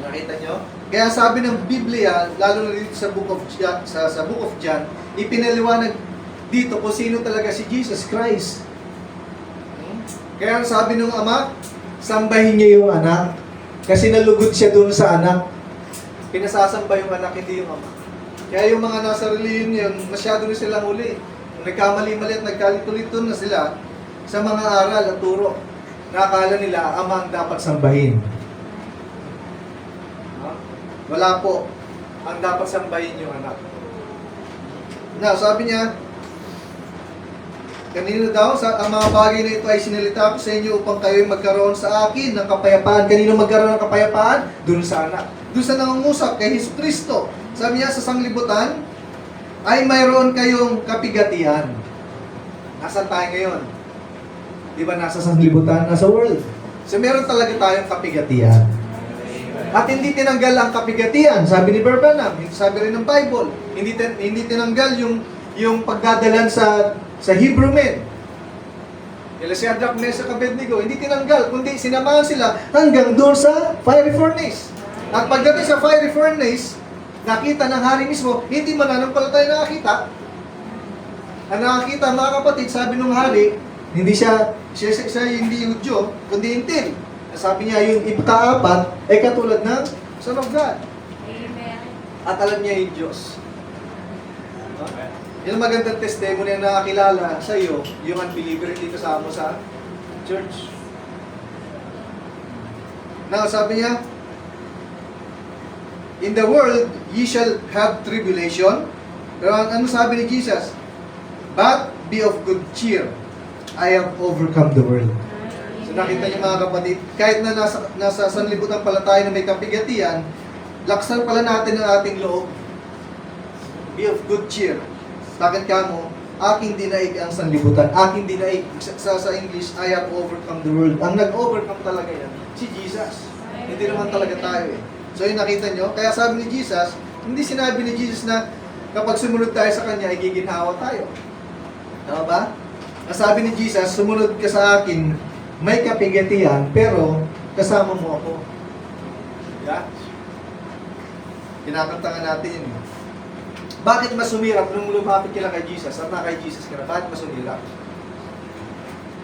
Nakita nyo? Kaya sabi ng Biblia, lalo na dito sa Book of John, ipinaliwanag dito kung sino talaga si Jesus Christ. Kaya ang sabi ng Ama, sambahin niyo yung anak. Kasi nalugod siya doon sa anak. Pinasasamba yung anak, hindi yung ama. Kaya yung mga nasa reliyon yun, masyado na silang huli. Nagkamali-mali at nagkalito-lito na sila sa mga aral at turo. Nakakala nila, ama ang dapat sambahin. Wala po. Ang dapat sambahin yung anak. Na, sabi niya, kanino daw, ang mga bagay na ito ay sinalita ko sa inyo upang kayo magkaroon sa akin ng kapayapaan. Kanino magkaroon ng kapayapaan? Doon sa anak. Doon sa nangungusap kay Jesucristo. Sabi niya sa sanglibutan, ay mayroon kayong kapigatihan. Nasaan tayo ngayon? Di ba nasa sanglibutan? Nasa world. So meron talaga tayong kapigatihan. At hindi tinanggal ang kapigatihan. Sabi ni Branham, sabi rin ng Bible, hindi tinanggal yung pagdadalan sa Hebrew men. Nila si Shadrach, Meshach, Abednego, hindi tinanggal, kundi sinamahan sila hanggang doon sa fiery furnace. At pagdating sa fiery furnace, nakita ng hari mismo, hindi mananampalataya nakakita. Ang nakakita, mga kapatid, sabi ng hari, hindi siya hindi Hudyo, kundi Intil. Sabi niya, yung ika-apat ay katulad ng Son of God.
Amen.
At alam niya yung Diyos. Yung magandang testimony na nakakilala sa iyo, yung unbeliever hindi kasama sa church. Now, sabi niya, in the world, ye shall have tribulation. Pero ano sabi ni Jesus? But be of good cheer. I have overcome the world. So nakita niyo mga kapatid, kahit na nasa sanlibutan pala tayo na may kapigatian, laksan pala natin ang ating loob. Be of good cheer. Bakit ka mo? Aking dinaig ang sanlibutan. Aking dinaig. Sa English, I have overcome the world. Ang nag-overcome talaga yan, si Jesus. Hindi naman talaga tayo eh. So yung nakita nyo, kaya sabi ni Jesus, hindi sinabi ni Jesus na kapag sumunod tayo sa Kanya, ay giginhawa tayo. Tama ba? Nasabi ni Jesus, sumunod ka sa akin, may kapigatihan, pero kasama mo ako. Yeah? Kinakantangan natin yun. Bakit mas sumirap nung lumapit ka lang kay Jesus at na kay Jesus ka na? Bakit mas sumirap?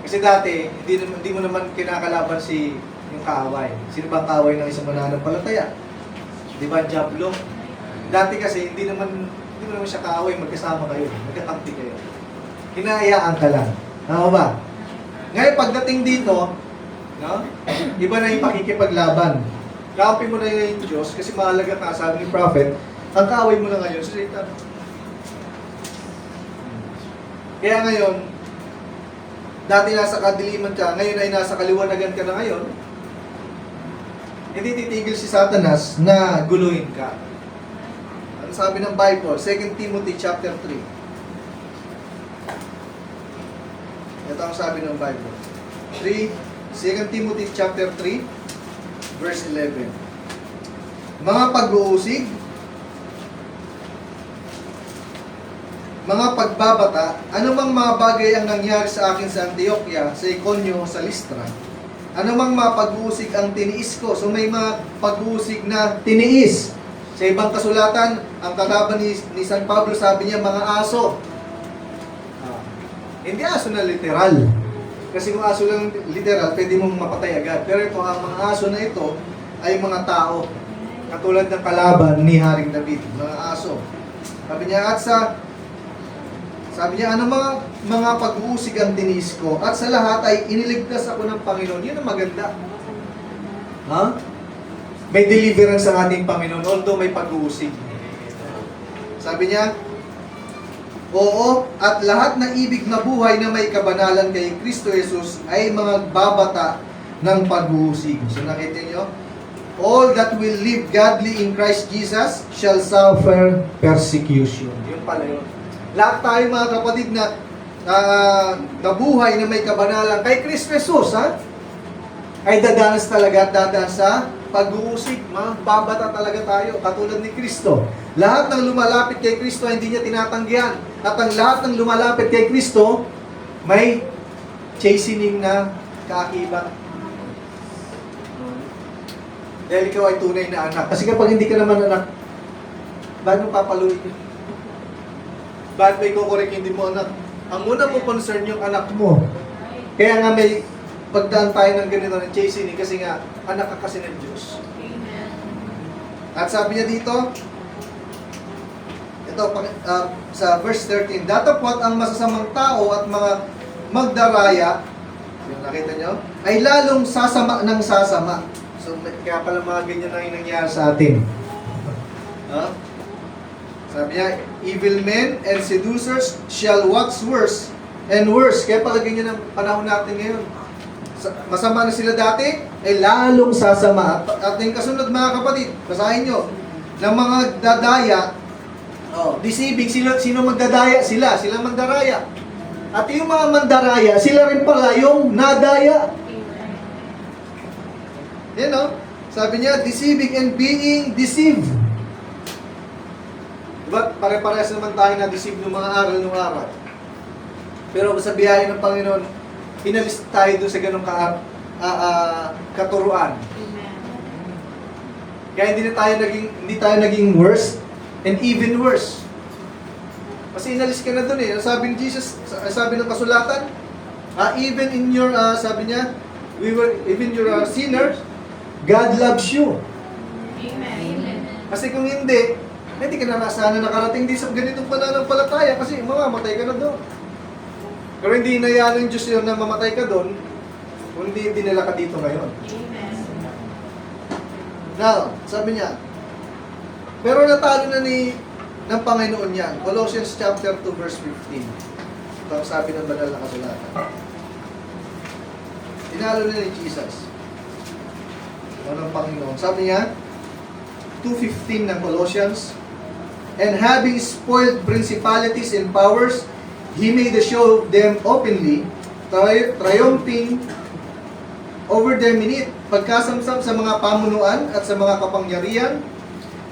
Kasi dati, hindi mo naman kinakalaban yung kaaway. Sino ba ang kaaway ng isang mananampalataya? Di ba, Diablo? Dati kasi, hindi mo naman siya kaaway, magkasama kayo, magkakampi kayo. Hinahayaan ka lang. Tama ba? Ngayon, pagdating dito, no? Iba na yung pakikipaglaban. Kakampi mo na yung Diyos, kasi mahalaga ka, sabi ni Prophet, ang kaaway mo na ngayon, si Satan. Kaya ngayon, dati nasa kadiliman ka, ngayon ay nasa kaliwanagan ka na ngayon, hindi titigil si Satanas na guluhin ka. Ano sabi ng Bible? 2 Timothy chapter 3. Ito ang sabi ng Bible. 2 Timothy chapter 3, verse 11. Mga pag-uusig, mga pagbabata, anumang mga bagay ang nangyari sa akin sa Antioquia, sa Iconio, sa Listra, anumang mga pag-uusig ang tiniis ko. So may mga pag-uusig na tiniis. Sa ibang kasulatan, ang kalaban ni San Pablo, sabi niya, mga aso. Hindi aso na literal. Kasi kung aso lang literal, pwede mong mapatay agad. Pero ito, ang mga aso na ito ay mga tao. Katulad ng kalaban ni Haring David, mga aso. Sabi niya, ano mga pag-uusig ang tinis ko, at sa lahat ay iniligtas ako ng Panginoon. Yun ang maganda. Ha? May deliverance ang ating Panginoon, although may pag-uusig. Sabi niya, oo, at lahat na ibig na buhay na may kabanalan kay Kristo Jesus ay mga babata ng pag-uusig. So nakita niyo? All that will live godly in Christ Jesus shall suffer persecution. Yun pala yun. Lahat tayo mga kapatid na nabuhay na may kabanalan kay Kristo Jesus, ha? Ay dadanas talaga at dadanas sa pag-uusig. Babata talaga tayo, katulad ni Kristo. Lahat ng lumalapit kay Kristo hindi niya tinatanggihan. At ang lahat ng lumalapit kay Kristo may chastening na kaakibat. Dahil ikaw ay tunay na anak. Kasi kapag hindi ka naman anak, bakit mo papaluin yun? Bakit may kukorek hindi mo anak? Ang una mo concern yung anak mo. Kaya nga may pagdaan tayo ng ganito ng chastening kasi nga anak ka kasi ng Diyos. At sabi niya dito, ito sa verse 13, datapwat ang masasamang tao at mga magdaraya, yung nakita nyo, ay lalong sasama ng sasama. So kaya pala mga ganyan na yung nangyari sa atin. Huh? Sabi niya, evil men and seducers shall wax worse and worse. Kaya pala ganyan ang panahon natin ngayon. Masama na sila dati, ay lalong sasama. At yung kasunod mga kapatid, basahin nyo, ng mga dadaya, deceiving, sino magdadaya? Sila magdaraya. At yung mga mandaraya, sila rin pala yung nadaya. Yan o, sabi niya, deceiving and being deceived. Diba, pare-parehas naman tayo na-deceive ng mga aral ng araw. Pero sa biyaya ng Panginoon, inalis tayo doon sa ganong katuruan. Kaya hindi tayo naging worse and even worse. Kasi inalis ka na doon eh. Sabi ni Jesus, sabi ng kasulatan, even in your, sabi niya, even your sinners, God loves you.
Amen.
Kasi kung hindi ka na sana nakarating din sa ganitong pananampalataya kasi mamamatay ka na doon. Pero hindi hinayaan ng Diyos yun na mamatay ka doon, kundi dinala ka dito ngayon.
Amen.
Now, sabi niya, pero natalo na ng Panginoon yan. Colossians chapter 2 verse 15. Ito ang sabi ng banal na kasulatan. Tinalo na ni Jesus. O ng Panginoon. Sabi niya, 2:15 ng Colossians, and having spoiled principalities and powers, He made a show of them openly, triumphing over them in it. Pagkasamsam sa mga pamunuan at sa mga kapangyarihan,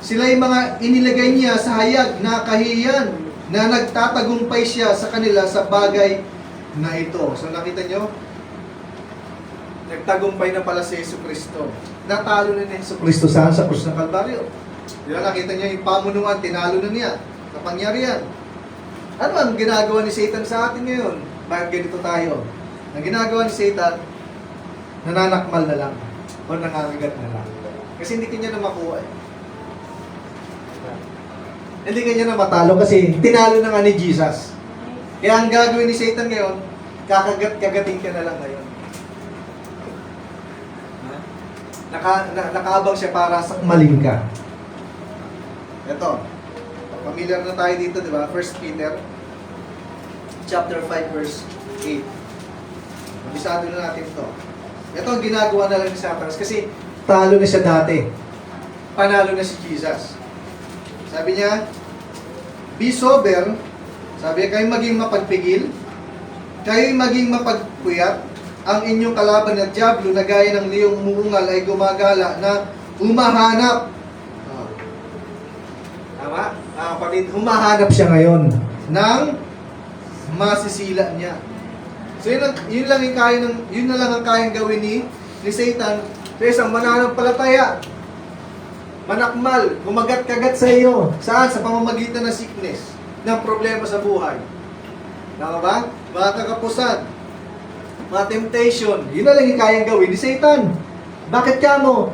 sila'y mga inilagay niya sa hayag na kahihiyan, na nagtatagumpay siya sa kanila sa bagay na ito. So nakita nyo? Nagtagumpay na pala si Jesucristo. Natalo na ni Jesucristo saan? Sa krus ng Kalbaryo. Diba, nakita niya yung pamunuan, tinalo na niya. Kapangyarihan. Ano ang ginagawa ni Satan sa atin ngayon? Bakit ganito tayo? Ang ginagawa ni Satan, nananakmal na lang. O nangangagat na lang. Kasi hindi kanya na makuha eh. Hindi ka niya na matalo kasi tinalo na nga ni Jesus. Kaya ang gagawin ni Satan ngayon, kagating ka na lang ngayon. Nakaabang siya para sakmalin ka. Ito, familiar na tayo dito, di ba? 1 Peter chapter 5 verse 8. Mabisado na natin ito. Ito ang ginagawa na lang ni Satan kasi talo na siya dati. Panalo na si Jesus. Sabi niya, be sober. Sabi niya, kayo maging mapagpigil. Kayo maging mapagpuyat. Ang inyong kalaban na dyablo na gaya ng liyong muungal ay gumagala na humahanap. Tama? Kapatid, humahanap siya ngayon ng masisila niya. So yun na lang ang kayang gawin ni Satan sa isang mananampalataya. Manakmal, kumagat-kagat sa iyo. Saan? Sa pamamagitan ng sickness, ng problema sa buhay. Tama ba? Mga kakapusan, mga temptation, yun na lang yung kayang gawin ni Satan. Bakit ka mo?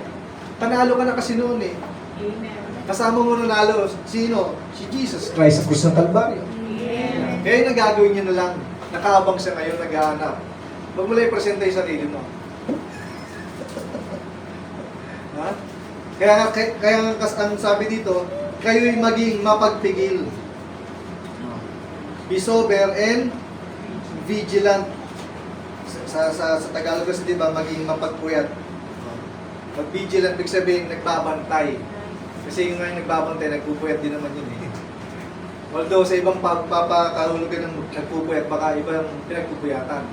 Panalo ka na kasi noon eh.
Amen.
Kasama mo nanalo, sino? Si Jesus Christ sa krus ng Kalbaryo.
Amen.
Kaya yung nagagawin niya na lang, nakaabang siya ngayon, naghahanap. Huwag mo lang i-presenta yung sarili mo. Ha? Kaya ang sabi dito, kayo'y maging mapagpigil. Be sober and vigilant. Sa Tagalog kasi diba, maging mapagpuyat. Pag vigilant, ibig sabihin, nagbabantay. Kasi yung nga yung nagbabantay, nagpupuyat din naman yun eh. Although sa ibang papakahulugan ng nagpupuyat, baka ibang pinagpupuyatan.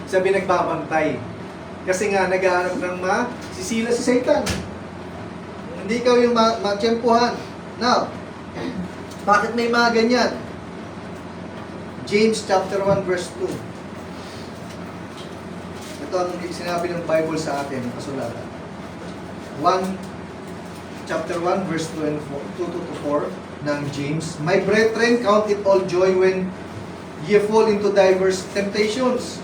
Sabi nagbabantay. Kasi nga, naghahanap ng masisila si Satan. Hindi ikaw yung matsyempuhan. Now, bakit may mga ganyan? James chapter 1 verse 2. Ito ang sinabi ng Bible sa atin, kasulatan. Chapter 1 verse 2 to 4 ng James. My brethren, count it all joy when ye fall into diverse temptations.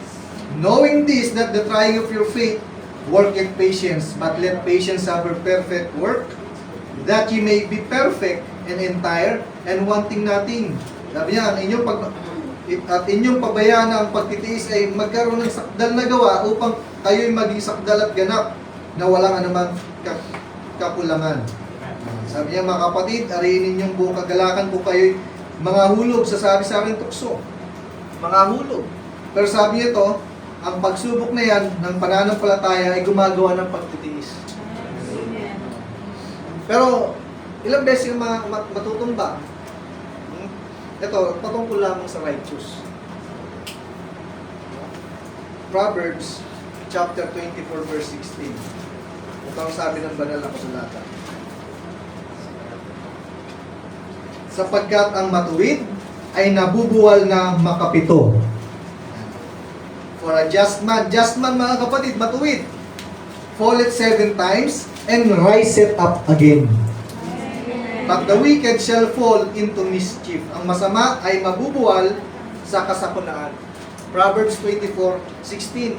Knowing this, that the trying of your faith worketh patience, but let patience have her perfect work, that ye may be perfect and entire and wanting nothing. Sabi niya, at inyong pabayaan na ang pagtitiis ay magkaroon ng sakdal na gawa upang kayo'y maging sakdal at ganap na walang anumang kakulangan. Sabi niya, mga kapatid, ariin ninyong buong kagalakan kung kayo'y mga hulog sa sabi-sabing tukso. Mga hulog. Pero sabi niya ito, ang pagsubok na yan ng pananampalataya ay gumagawa ng pagtitiis.
Amen.
Pero, ilang beses yung matutumba? Ito, patungkol lamang sa righteous. Proverbs chapter 24 verse 16. Ito ang sabi ng banal na kasulatan. Sapagkat ang matuwid ay nabubuwal na makapito. For a just man mga kapatid, matuwid, falleth 7 times and riseth up again. But the wicked shall fall into mischief. Ang masama ay mabubuwal sa kasakunaan. Proverbs 24:16.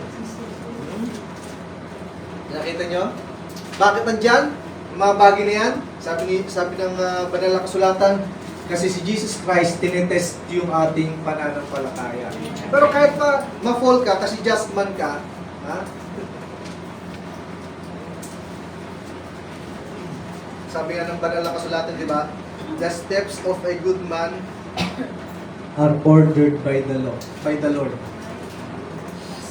Nakita nyo? Bakit nandyan? Mga bagay na yan? Sabi ng banal na kasulatan, kasi si Jesus Christ tinetest yung ating pananampalataya. Pero kahit ma-fall ka, kasi just man ka, ha? Sabi nga ng banal na kasulatan, di ba? The steps of a good man are ordered by the Lord.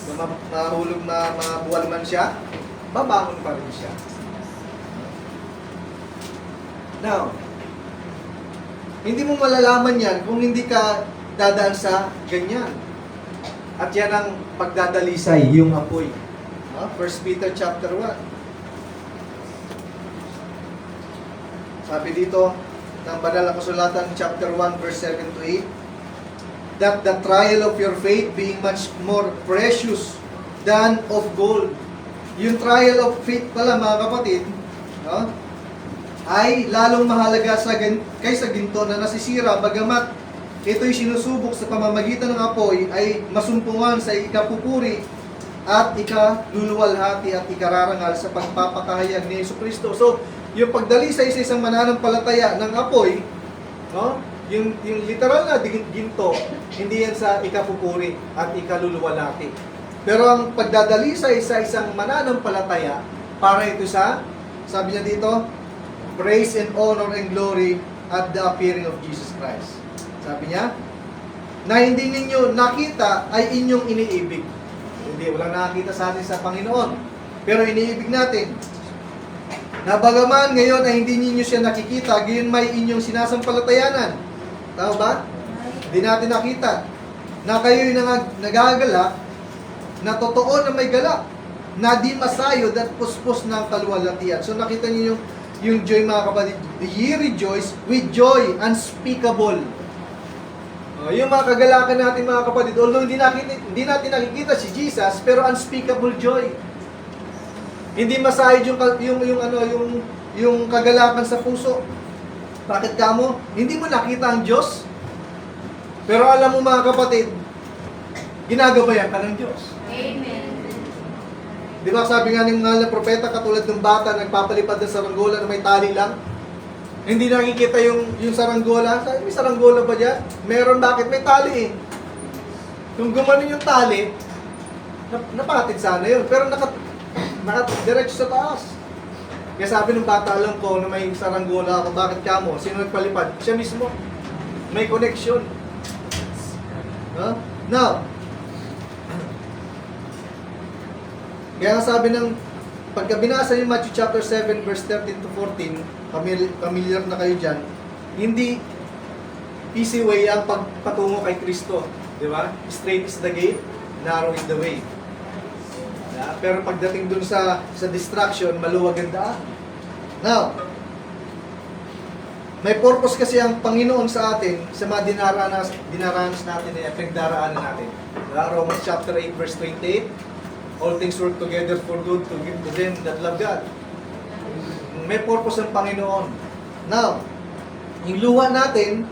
Kung mahulog mabuwal man siya, babangon pa rin siya. Now, hindi mo malalaman yan kung hindi ka dadaan sa ganyan. At yan ang pagdadalisay, yung apoy. 1 Peter chapter 1. Sabi dito, ng banal na kasulatan, chapter 1, verse 7 to 8, that the trial of your faith being much more precious than of gold. Yung trial of faith pala, mga kapatid, no, ay lalong mahalaga kaysa ginto na nasisira, bagamat ito'y sinusubok sa pamamagitan ng apoy, ay masumpungan sa ikapupuri at ikaluluwalhati at ikararangal sa pagpapakahayag ni Jesucristo. So, yung pagdalisay sa isang mananampalataya ng apoy No? Yung literal na ginto, hindi yan sa ikapupuri at ikaluluwalhati. Pero ang pagdadalisay sa isang mananampalataya, para ito sa, sabi niya dito, praise and honor and glory at the appearing of Jesus Christ. Sabi niya, na hindi ninyo nakita ay inyong iniibig. Hindi, walang nakakita sa atin sa Panginoon. Pero iniibig natin. Na bagaman ngayon ay hindi ninyo siya nakikita, gayon may inyong sinasampalatayanan. Tama ba? Hindi natin nakita. Na kayo'y nagagalak, na totoo na may galak, na di masayod at puspos ng kaluwalhatian. So nakita niyo yung joy, mga kapatid. Ye rejoice with joy unspeakable. Yung mga kagalakan natin, mga kapatid, although hindi natin nakikita si Jesus, pero unspeakable joy. Hindi masayod yung kagalakan sa puso. Bakit kamo? Hindi mo nakita ang Diyos. Pero alam mo, mga kapatid, ginagabayan ka ng Diyos.
Amen.
Di ba sabi nga ng mga propeta, katulad ng bata nagpapalipad ng saranggola na may tali lang? Hindi nakikita yung saranggola. Sabi, may saranggola ba dyan? Meron, bakit? May tali eh. Kung gumanon yung tali, napatid sana yun. Pero diretso sa taas. Kaya sabi ng bata, alam ko na may saranggola ako. Bakit ka mo? Sino nagpalipad? Siya mismo. May connection. Huh? Now, kaya nga sabi ng, pagka binasa yung Matthew chapter 7 verse 13 to 14, familiar na kayo dyan, hindi easy way ang pagpatungo kay Kristo. Di ba? Straight is the gate, narrow is the way. Yeah? Pero pagdating dun sa distraction, maluwag ang daan. Now, may purpose kasi ang Panginoon sa atin, sa mga dinaranas natin, pinagdaraanan natin. Romans chapter 8 verse 28, all things work together for good to give to them that love God. May purpose ang Panginoon. Now, yung luha natin,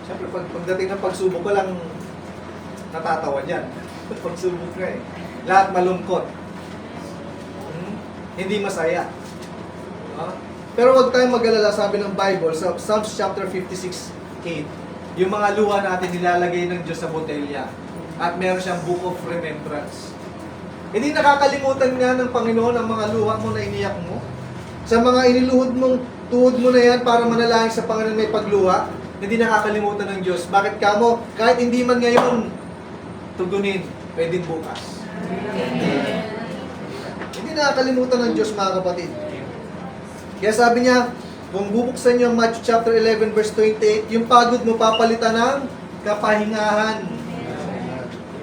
siyempre pagdating ng pagsubok ko lang natatawa dyan. Pagsubok ka eh. Lahat malungkot. Hindi masaya. Pero wag tayong mag-alala, sabi ng Bible, sa Psalms chapter 56:8, yung mga luha natin nilalagay ng Diyos sa botelya. At meron siyang book of remembrance. Hindi nakakalimutan nga ng Panginoon ang mga luha mo na iniyak mo. Sa mga iniluhod mong tuhod mo na yan para manalangin sa Panginoon may pagluha, hindi nakakalimutan ng Diyos. Bakit kamo? Kahit hindi man ngayon tugunin, pwedeng bukas. Hindi nakakalimutan ng Diyos, mga kapatid. Kaya sabi niya, kung bubuksan niyo ang Matthew chapter 11 verse 28, yung pagod mo papalitan ng kapahingahan.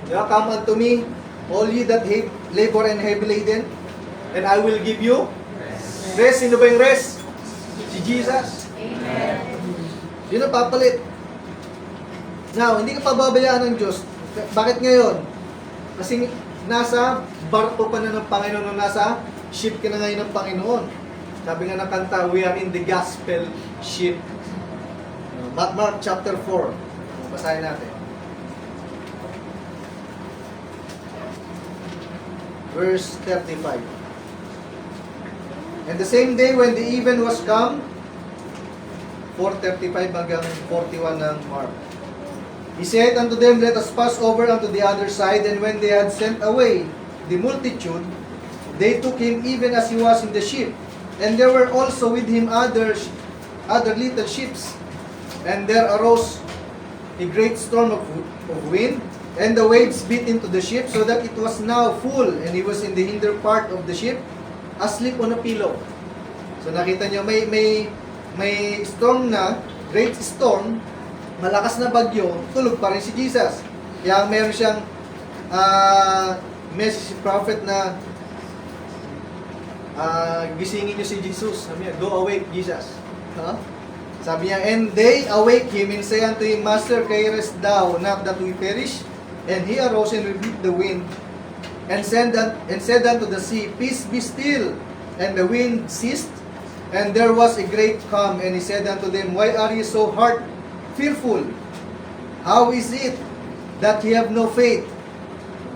Come unto me, all ye that labor and heavy laden, and I will give you rest. Sino ba yung rest? Si Jesus.
Amen.
Yun ang papalit. Now, hindi ka pababayaan ng Diyos. Bakit ngayon? Kasi nasa barko pa na ng Panginoon, nasa ship ka na ngayon ng Panginoon. Sabi nga ng kanta, we are in the gospel ship. Mark chapter 4. Basahin natin. Verse 35. And the same day when the even was come, 4:35 hanggang 41 ng Mark. He said unto them, let us pass over unto the other side. And when they had sent away the multitude, they took him even as he was in the ship. And there were also with him other little ships. And there arose a great storm of wind, and the waves beat into the ship, so that it was now full, and he was in the hinder part of the ship, asleep on a pillow. So nakita niyo, may storm na, great storm, malakas na bagyo, tulog pa rin si Jesus. Kaya meron siyang message prophet na gisingin niyo si Jesus. Sabi niya, go awake, Jesus. Sabi niya, and they awake him and say unto him, Master, carest thou not that we perish? And he arose and rebuked the wind, and said unto the sea, Peace, be still. And the wind ceased, and there was a great calm. And he said unto them, Why are you so fearful? How is it that ye have no faith?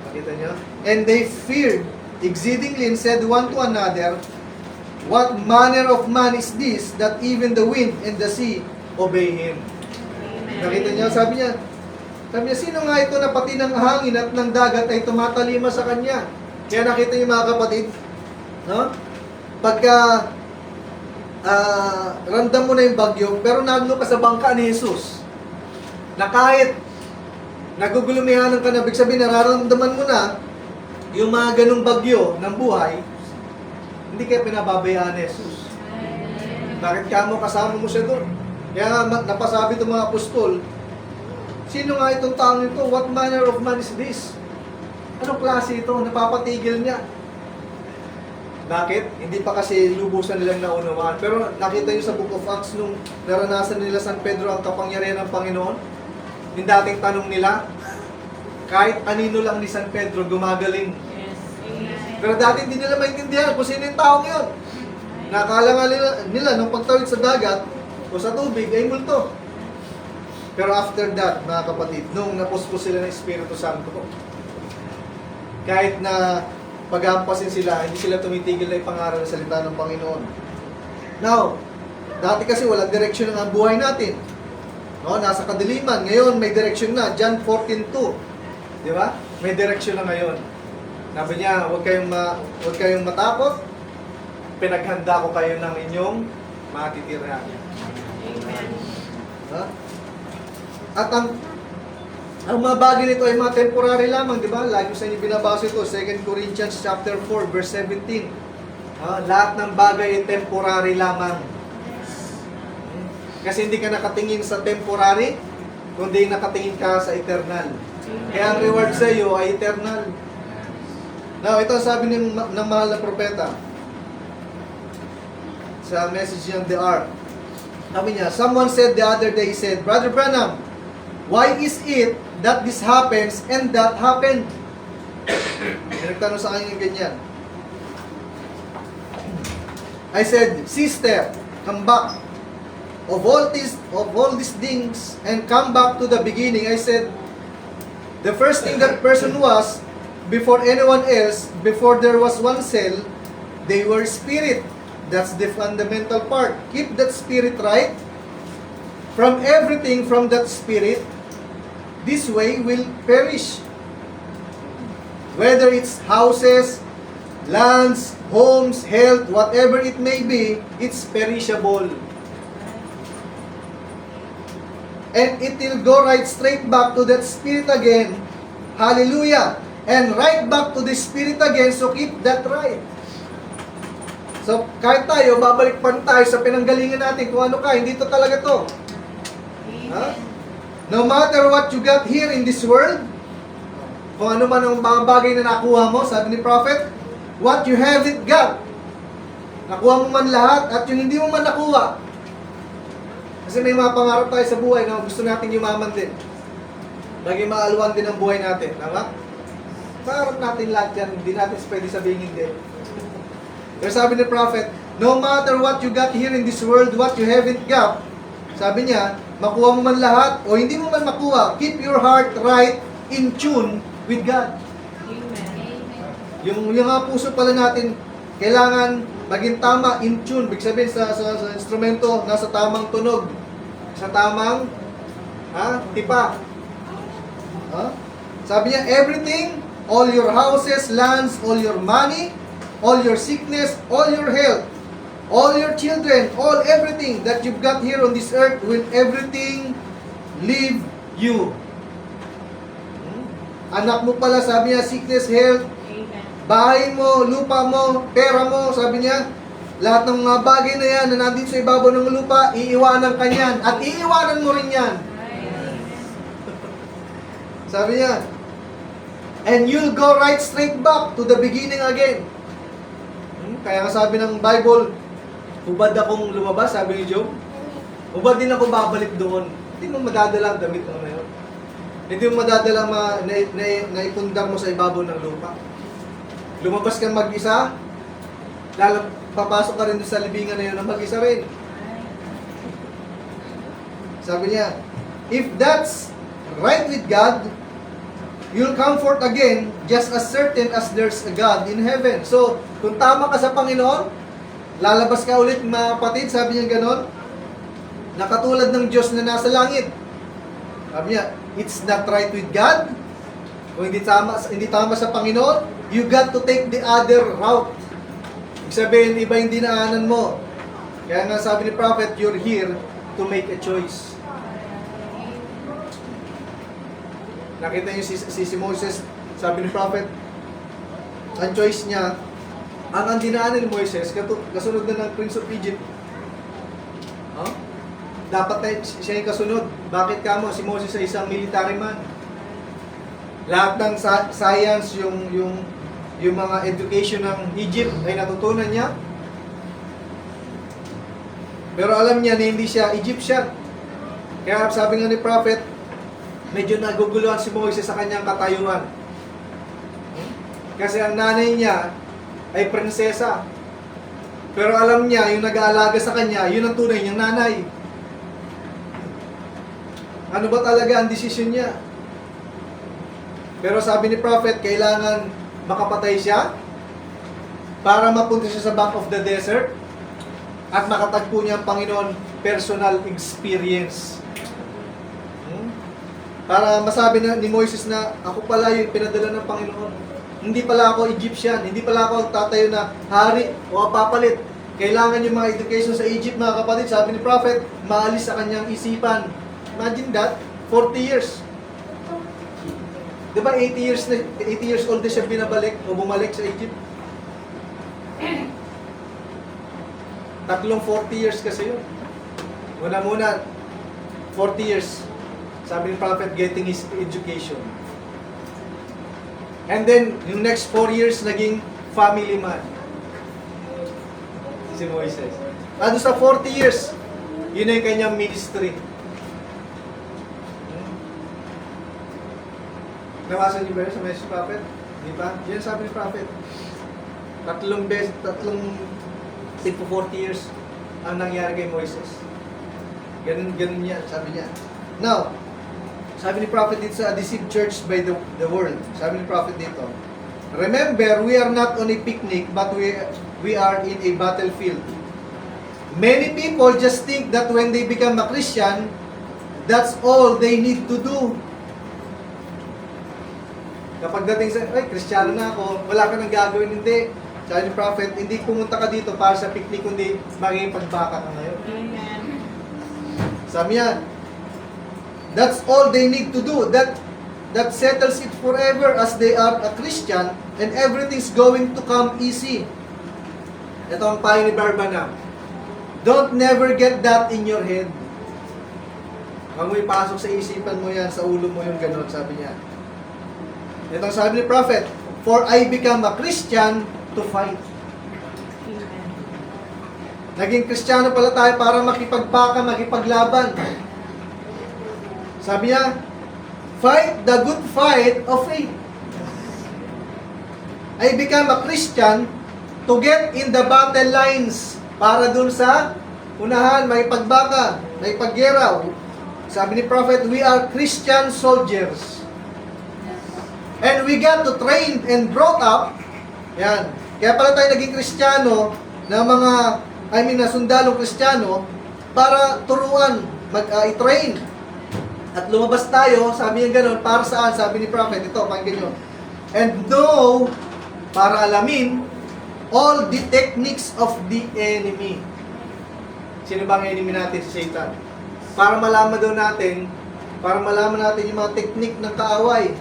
Makita niyo? And they feared exceedingly, and said one to another, What manner of man is this, that even the wind and the sea obey him? Nakita niyo, sabi niya, sino nga ito na pati ng hangin at ng dagat ay tumatalima sa kanya? Kaya nakita niyo mga kapatid, no? Pagka ramdam mo na yung bagyo, pero naglo ka sa bangka ni Jesus, na kahit nagugulumihanan ka na, ibig sabihin, nararamdaman mo na yung mga ganong bagyo ng buhay, hindi kayo pinababayaan ni Jesus. Bakit ka mo kasama mo siya doon? Kaya nga, napasabi itong mga apostol, sino nga itong taong ito? What manner of man is this? Anong klase ito? Napapatigil niya. Bakit? Hindi pa kasi lubusan nilang naunawaan. Pero nakita niyo sa Book of Acts nung naranasan nila San Pedro ang kapangyarihan ng Panginoon, yung dating tanong nila, kahit anino lang ni San Pedro gumagaling.
Yes. Amen.
Pero dati hindi nila maintindihan kung sino yung taong yun. Nakala nga nila nung pagtawid sa dagat o sa tubig ay multo. Pero after that, mga kapatid, nung napuspos sila ng Espiritu Santo, kahit na paghampasin sila, hindi sila tumitigil na ipangaral ng salita ng Panginoon. Now, dati kasi walang direksyon ng buhay natin. No, nasa kadiliman. Ngayon, may direksyon na. John 14:2. Di ba? May direksyon na ngayon. Sabi niya, huwag kayong matakot. Pinaghanda ko kayo ng inyong matitirahan.
Amen.
Ha? At ang mga bagay nito ay mga temporary lamang, di ba? Lagi ko sa inyo binabasa ito, 2 Corinthians chapter 4, verse 17. Lahat ng bagay ay temporary lamang. Kasi hindi ka nakatingin sa temporary, kundi nakatingin ka sa eternal. Kaya ang reward sa iyo ay eternal. Now, ito sabi ng mahal na propeta sa message ng The Ark. Sabi niya, someone said the other day, he said, Brother Branham, why is it that this happens and that happened? Nagtanong sa kanya ganyan. I said, Sister, come back of all these things and come back to the beginning. I said, the first thing that person was, before anyone else, before there was one cell, they were spirit. That's the fundamental part. Keep that spirit right. From everything from that spirit, this way will perish. Whether it's houses, lands, homes, health, whatever it may be, it's perishable. And it will go right straight back to that spirit again. Hallelujah. And right back to the spirit again, so keep that right. So, kahit tayo, babalik pa rin tayo sa pinanggalingan natin kung ano ka, hindi to talaga to. Ha? No matter what you got here in this world, kung ano man ang mga bagay na nakuha mo, sabi ni Prophet, what you haven't got, nakuha mo man lahat, at yung hindi mo man nakuha. Kasi may mga pangarap tayo sa buhay na gusto natin yumaman din. Lagi maalwan din ang buhay natin. Tama? Pangarap natin lahat yan, hindi natin pwede sabihin hindi. Pero sabi ni Prophet, no matter what you got here in this world, what you haven't got, sabi niya, makuha mo man lahat o hindi mo man makuha, keep your heart right in tune with God.
Amen.
Yung mga puso pala natin, kailangan maging tama, in tune. Big sabihin sa instrumento, nasa tamang tunog, sa tamang tipa. Sabi niya, everything, all your houses, lands, all your money, all your sickness, all your health, all your children, all everything that you've got here on this earth, will everything leave you. Anak mo pala, sabi niya, sickness, health,
Amen.
bahay mo, lupa mo, pera mo, sabi niya, lahat ng mga bagay na yan na nandito sa ibabaw ng lupa, iiwanan ka niyan. At iiwanan mo rin yan. Sabi niya, and you'll go right straight back to the beginning again. Kaya nga sabi ng Bible, hubad akong lumabas, sabi ni Job, hubad din ako babalik doon. Hindi mo madadala ang damit mo na yun. Hindi mo madadala na ipundar mo sa ibabaw ng lupa. Lumabas kang mag-isa, papasok ka rin sa libingan na yun na mag-isa rin. Sabi niya, if that's right with God, you'll come forth again just as certain as there's a God in heaven. So, kung tama ka sa Panginoon, lalabas ka ulit mga kapatid, sabi niya ganon, na katulad ng Diyos na nasa langit. Sabi niya, it's not right with God. Kung hindi tama sa Panginoon, you got to take the other route. Ibig sabihin, iba yung dinaanan mo. Kaya nga sabi ni Prophet, you're here to make a choice. Nakita niyo si Moses, sabi ni Prophet, ang choice niya, ang dinaanan ni Moises, kasunod na ng Prince of Egypt. Huh? Dapat na siya yung kasunod. Bakit kamo? Si Moses ay isang military man. Lahat ng science, yung mga education ng Egypt ay natutunan niya. Pero alam niya na hindi siya Egyptian. Kaya sabi nga ni Prophet, medyo naguguluhan si Moises sa kanyang katayuan. Kasi ang nanay niya ay prinsesa. Pero alam niya, yung nag-aalaga sa kanya, yun ang tunay niyang nanay. Ano ba talaga ang desisyon niya? Pero sabi ni Prophet, kailangan makapatay siya para mapunta siya sa back of the desert at makatagpo niya ang Panginoon personal experience. Para masabi na ni Moises na ako pala yung pinadala ng Panginoon. Hindi pala ako Egyptian, hindi pala ako tatayo na hari o papalit. Kailangan yung mga education sa Egypt, mga kapatid, sabi ni Prophet, maalis sa kanyang isipan. Imagine that, 40 years. Di ba 80 years old na siya binabalik o bumalik sa Egypt? Tatlong 40 years kasi yun. Muna, 40 years. Sabi ni Prophet, getting his education. And then, yung next 4 years, naging family man. Si Moises. Ano sa 40 years, yun na yung kanyang ministry. Nawasan niyo ba yun sa message Prophet? Di ba? Yan sabi ni Prophet. Tatlong 40 years ang nangyari kay Moises. Ganun yan, sabi niya. Now, sabi ni Prophet dito sa deceived church by the world. Sabi ni Prophet dito, remember, we are not on a picnic, but we are in a battlefield. Many people just think that when they become a Christian, that's all they need to do. Kapag dating sa, ay, Kristiyano na ako, wala ka nang gagawin, hindi. Sabi ni Prophet, hindi pumunta ka dito para sa picnic, kundi makipagbaka ka ngayon.
Amen.
Sabi niya, that's all they need to do. That settles it forever as they are a Christian and everything's going to come easy. Ito ang payo ni Barbana. Don't never get that in your head. Huwag mo ipasok sa isipan mo yan, sa ulo mo yung ganon, sabi niya. Ito ang sabi ni Prophet, for I become a Christian to fight.
Amen.
Naging Kristiyano pala tayo para makipagbaka, makipaglaban. Sabi niya, fight the good fight of faith. I become a Christian to get in the battle lines para dun sa unahan, may pagbaka, may paggera. Sabi ni Prophet, we are Christian soldiers. And we got to train and brought up. Yan. Kaya pala tayo naging Kristiyano na na sundalong Kristiyano para turuan, i-train. At lumabas tayo, sabi niya gano'n, para saan? Sabi ni Prophet, ito, pakinggan nyo. And know, para alamin, all the techniques of the enemy. Sino ba ang enemy natin? Si Satan. Para malaman daw natin, yung mga technique ng kaaway.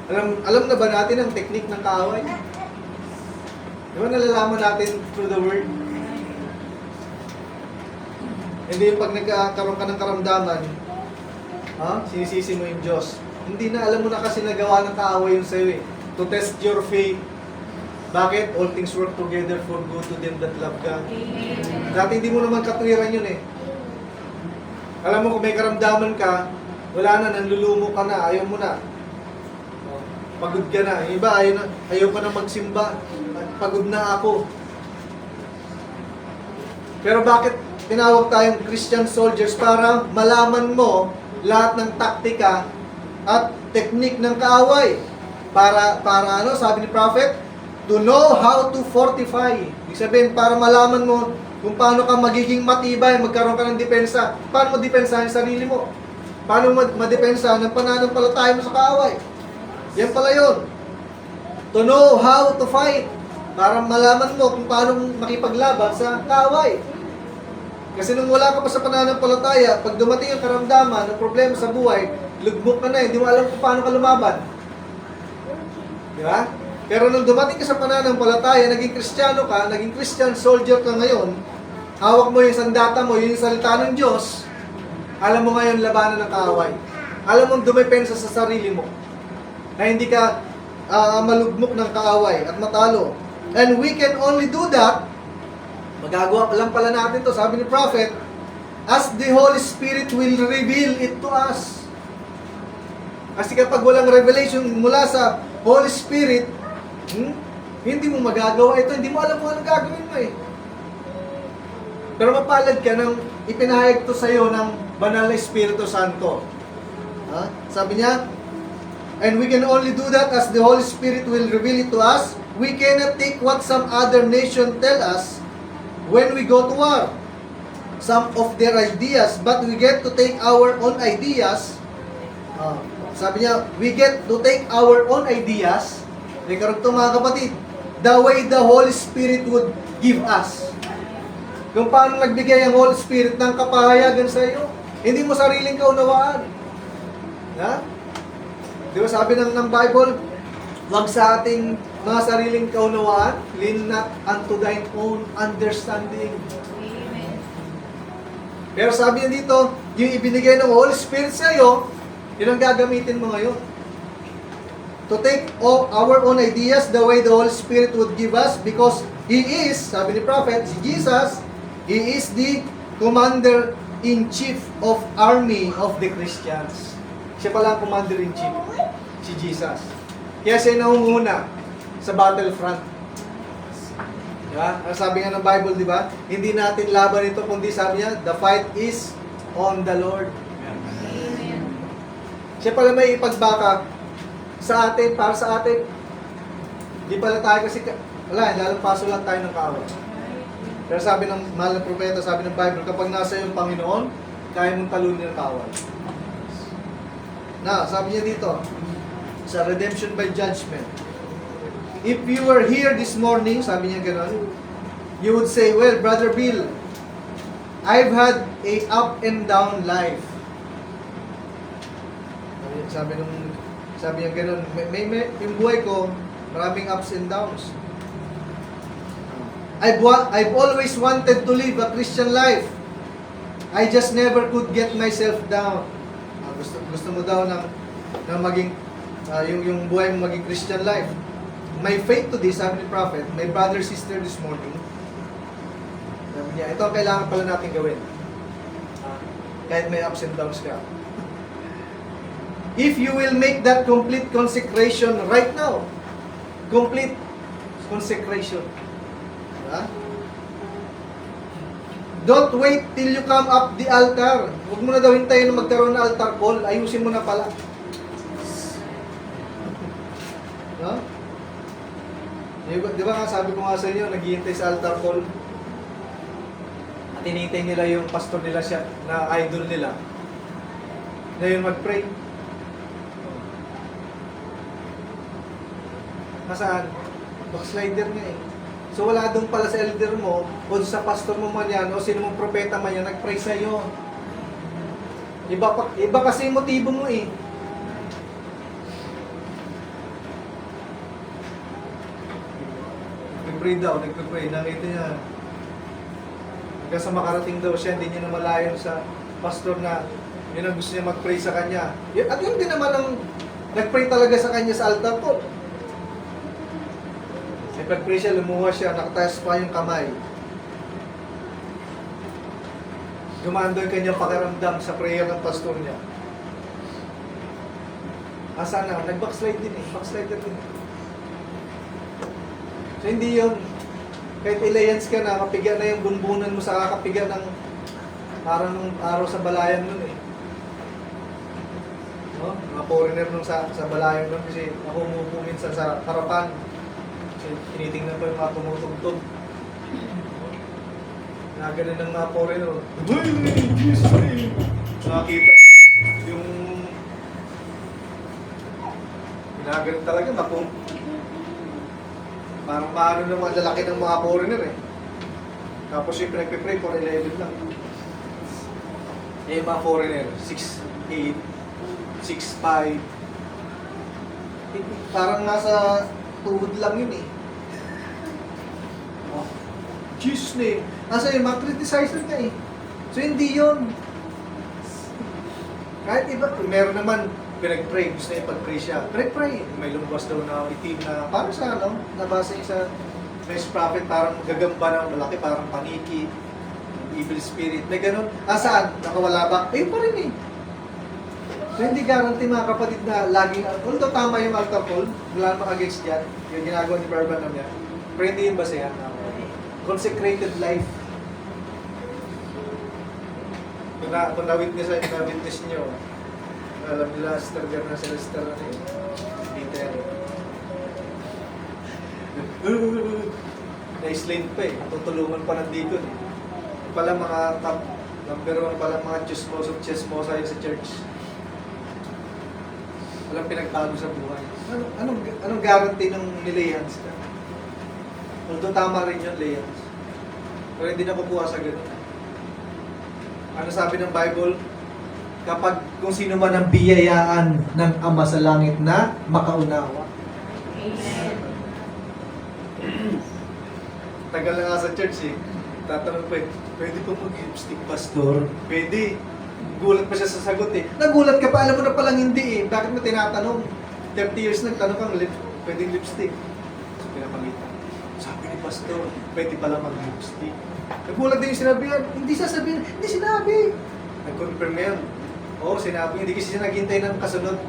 Alam na ba natin ang technique ng kaaway? Di ba nalalaman natin through the word? Hindi yung pag nagkakaroon ka ng karamdaman, sinisisi mo yung Diyos. Hindi na, alam mo na kasi nagawa ng kaaway yung sa'yo eh. To test your faith. Bakit? All things work together for good to them that love God.
Amen.
Dati hindi mo naman katuwiran yun eh. Alam mo kung may karamdaman ka, wala na, nanlulumo ka na, ayaw mo na. Pagod ka na. Yung iba, ayaw pa na magsimba. Pagod na ako. Pero bakit tinawag tayong Christian soldiers? Para malaman mo lahat ng taktika at technique ng kaaway. Para sabi ni Prophet, to know how to fortify. Ibig sabihin, para malaman mo kung paano ka magiging matibay, magkaroon ka ng depensa. Paano mo depensahin sarili mo? Paano madepensa ng pananampalataya mo sa kaaway? Yan pala yun. To know how to fight. Para malaman mo kung paano makipaglaban sa kaaway. Kasi nung wala ka pa sa pananampalataya, pag dumating ang karamdaman, ang problema sa buhay, lugmok ka na, hindi mo alam kung paano ka lumaban. Di ba? Pero nung dumating ka sa pananampalataya, naging Kristiyano ka, naging Christian soldier ka ngayon, hawak mo yung sandata mo, yung salita ng Diyos, alam mo ngayon labanan ng kaaway. Alam mo dumepensa sa sarili mo. Na hindi ka malugmok ng kaaway at matalo. And we can only do that, magagawa lang pala natin to, sabi ni Prophet, as the Holy Spirit will reveal it to us. Kasi kapag walang revelation mula sa Holy Spirit, hindi mo magagawa ito, hindi mo alam kung anong gagawin mo eh. Pero mapalad ka nang ipinahayag to sa'yo ng Banal na Espiritu Santo. Sabi niya, and we can only do that as the Holy Spirit will reveal it to us. We cannot take what some other nation tell us when we go to war. Some of their ideas, but we get to take our own ideas. Sabi niya, we get to take our own ideas. Ikaw ito mga kapatid, the way the Holy Spirit would give us. Kung paano nagbigay ang Holy Spirit ng kapahayagan sa iyo. Hindi mo sariling kaunawaan. Di ba sabi ng Bible, wag sa ating mga sariling kaunawaan, lean not unto thine own understanding.
Amen.
Pero sabi niya dito, yung ibinigay ng Holy Spirit sa iyo, yun ang gagamitin mo ngayon. To take our own ideas the way the Holy Spirit would give us, because He is, sabi ni Prophet, si Jesus, He is the Commander-in-Chief of Army of the Christians. Siya pala ang Commander-in-Chief, si Jesus. Kaya siya nangunguna sa battlefront. Diba? Ang sabi nga ng Bible, di ba? Hindi natin laban ito, kundi sabi niya, the fight is on the Lord.
Amen.
Siya pala may ipagbaka sa atin, para sa atin. Di pala tayo kasi, wala, lalampaso lang tayo ng kaaway. Pero sabi ng mahal na propeta, sabi ng Bible, kapag nasa iyong Panginoon, kaya mong talunin ang kaaway. Sabi niya dito, sa redemption by judgment. If you were here this morning, sabi niya gano'n, you would say, well, Brother Bill, I've had a up and down life. Sabi niya gano'n, yung buhay ko, maraming ups and downs. I've always wanted to live a Christian life. I just never could get myself down. Gusto mo daw ng maging yung buhay mo maging Christian life. My faith to this, sabi ni Prophet, my brother, sister this morning, sabi niya, ito ang kailangan pala natin gawin. Kahit may ups and downs ka. If you will make that complete consecration right now, complete consecration. Don't wait till you come up the altar. Huwag mo na daw hintayin na magkaroon ng altar call. Ayusin mo na pala. Di ba nga sabi ko nga sa inyo, naghihintay sa altar call. At hinihintay nila yung pastor nila siya, na idol nila. Ngayon mag-pray. Nasaan? Backslider nga eh. So wala doon pala sa elder mo, o sa pastor mo man yan, o sino mong propeta man yan, nag-pray sa'yo. Iba kasi yung motibo mo eh. Nag-pray daw, nag-pray. Nakita niya, hanggang sa makarating daw siya, hindi niya na malayon sa pastor na yun ang gusto niya mag-pray sa kanya. At yun din naman ang nag-pray talaga sa kanya sa altar call. Nag-pray siya, lumuha siya, nakataas pa yung kamay. Gumaan doon kanyang pakiramdam sa prayer ng pastor niya. Asa na, nag-backslide din eh, backslider din. So hindi yun, kahit alliance ka na, kapiga na yung bunbunan mo sa kakapiga ng parang nung araw sa balayan nun eh. No? Mga foreigner nung sa balayan nun kasi ako umupo minsan sa harapan. Tinitingnan ko yung mga tumutugtog. Naganan ng mga foreigner. Nakakita yung Nagano'n talaga, parang maano ng mga lalaki ng mga foreigner eh. Tapos yung pinagpipray for 11 lang. Eh, yung mga foreigner, 6'8", 6'5". Parang nasa tuhod lang yun eh. Oh, Jesus name. Nasa yun, mag-criticizer ka eh. So hindi yun. Kahit iba, meron naman pinag-pray, gusto niya ipag-pray siya. Pray. May lumabas daw na itim na, parang sa ano, nabasa yung sa Christ prophet, parang gagamba ng malaki, parang paniki, evil spirit, may ganun. Saan? Nakawala ba? Ayun pa rin eh. So hindi guarantee mga kapatid na laging, although tama yung altar call, wala namang against dyan, yung ginagawa ni Barbanam niya, pero hindi yung basehan. Consecrated life. Kung na-witness nyo, alam nila, Sister Garna, Sister Peter. Na-slave pa eh. Tutulungan pa ng deacon eh. Pala mga top, number 1 pala mga chismosa yun sa church. Walang pinagbago sa buhay. Anong guarantee ng nilayans ka? Although tama rin yun, layans. Pero hindi na kukuha sa ganun. Ano sabi ng Bible? Kapag kung sino man ang biyayaan ng Ama sa langit na makaunawa.
Amen.
Tagal na nga sa church eh. Tatanong pa eh, pwede pa mag-lipstick, pastor? Pwede. Gulat pa siya sa sagot eh. Nagulat ka pa, alam mo na palang hindi eh. Bakit mo tinatanong? 30 years nagtanong kang pwedeng lipstick. So pinapalitan. Sabi ni pastor, pwede pala mag-lipstick. Nagulat din yung sinabihan. Hindi sasabihin, hindi sinabi. Nag-confirm na yun. Oo, sinabi. Hindi kasi siya naghintay ng kasunod.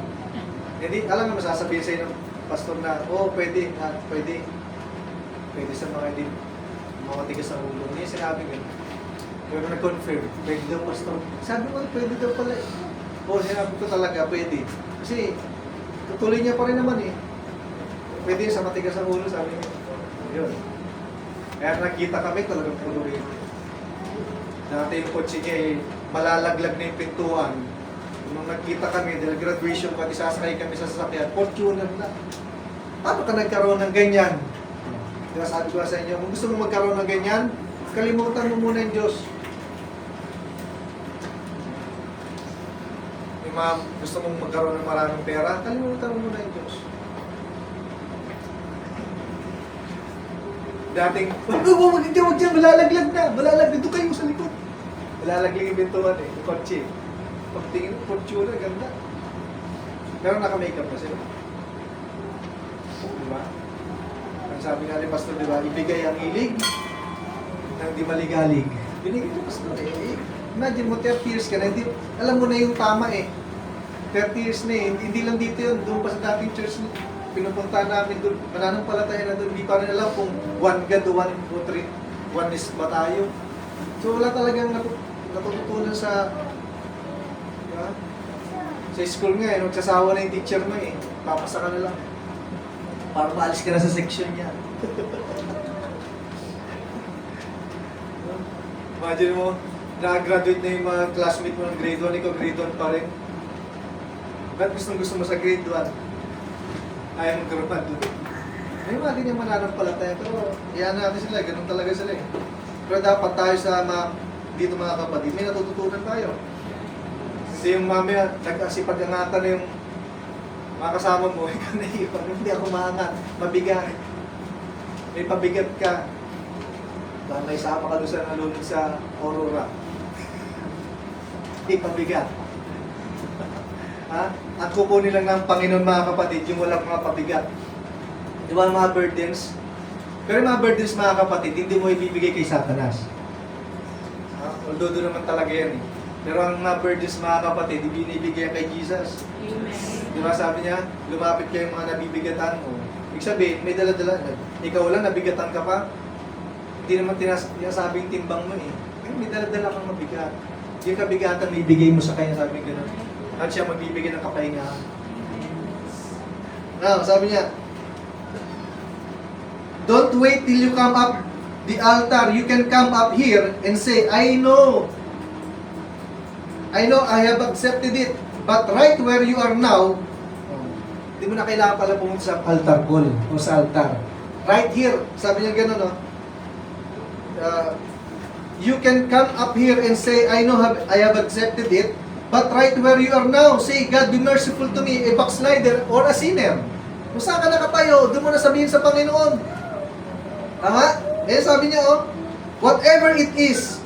Hindi, alam nga masasabihin sa'yo ng pastor na, pwede, pwede. Pwede sa mga hindi, mga tigas ng ulo. Hindi sinabi ganun. Pero nag-confirm, pwede daw pastor. Sabi mo, pwede daw pala eh. Sinabi ko talaga, pwede. Kasi, tutuloy niya pa rin naman eh. Pwede sa matigas ng ulo, sabi niya. Yun. Kaya nakita kami talagang puno rin. Dati yung kotse niya eh, malalaglag na yung pintuan. Nung nagkita kami, dahil graduation pati sasakay kami sa sasakyan, Fortuner na. Paano ka nagkaroon ng ganyan? Diba sabi ko sa inyo, kung gusto mo magkaroon ng ganyan, kalimutan mo muna yung Diyos. Yung mga gusto mong magkaroon ng maraming pera, kalimutan mo muna yung Diyos. Dating, huwag dyan, malalaglag na. Malalaglag, dito kayo sa likod. Malalaglag yung bintuan eh, yung kotse. Pagtingin mo, Fortuner, ganda. Pero naka-makeup na sila. Diba? Ang sabi nga ni Pastor, diba, ibigay ang hilig ng di maligalig. Binigay ni Pastor eh. Imagine mo, 30 years ka na, hindi, alam mo na yung tama eh. 30 years na eh, hindi lang dito yun, doon pa sa dating church pinupunta namin doon, mananampalataya na doon, hindi pa rin alam kung one God o oneness ba tayo. So wala talagang natututunan sa school nga eh, nagsasawa na yung teacher mo eh, papasa ka na lang. Para maalis ka na sa section niya. Imagine mo, na-graduate na yung mga classmate mo ng grade 1, ikaw grade 1 pa rin. Ba't gusto mo sa grade 1? Ayaw mong karoon doon. May mga ganyan mananampalataya, pero iyan natin sila, ganun talaga sila eh. Pero dapat tayo sa dito mga kapatid, may natututunan tayo. Kasi yung mamaya, nag-asipag-angatan na yung mga kasama mo, ikaw naiipag, hindi ako maangat, mabigat. May pabigat ka. Baka may sama ka doon sa nalunod sa Aurora. Hindi pabigat. Ha? At kukunin lang ng Panginoon mga kapatid, yung walang mga pabigat. Di ba mga burdens? Pero mga burdens mga kapatid, hindi mo ibibigay kay Satanas. Although doon naman talaga yan eh. Pero ang mga burdens mga kapatid, ibinibigay kay Jesus.
Amen.
Di ba sabi niya, lumapit kayo mga nabibigatan mo. Ibig sabihin, may dala-dala. Ikaw lang, nabigatan ka pa. Hindi naman tinasabing timbang mo eh. May dala-dala kang mabigat. Yung kabigatan, may ibigay mo sa kanya, sabi niya gano'n. At siya magbibigay ng kapahingahan. Now, sabi niya, don't wait till you come up the altar. You can come up here and say, I know I have accepted it. But right where you are now, Hindi mo na kailangan pala pumunta sa altar call o sa altar. Right here, sabi niya gano'n, no? You can come up here and say, I know I have accepted it, but right where you are now, say, God be merciful to me, a backslider or a sinner. Kung saan ka nakatayo, doon mo na sabihin sa Panginoon. Tama? Eh, sabi niya, oh, whatever it is,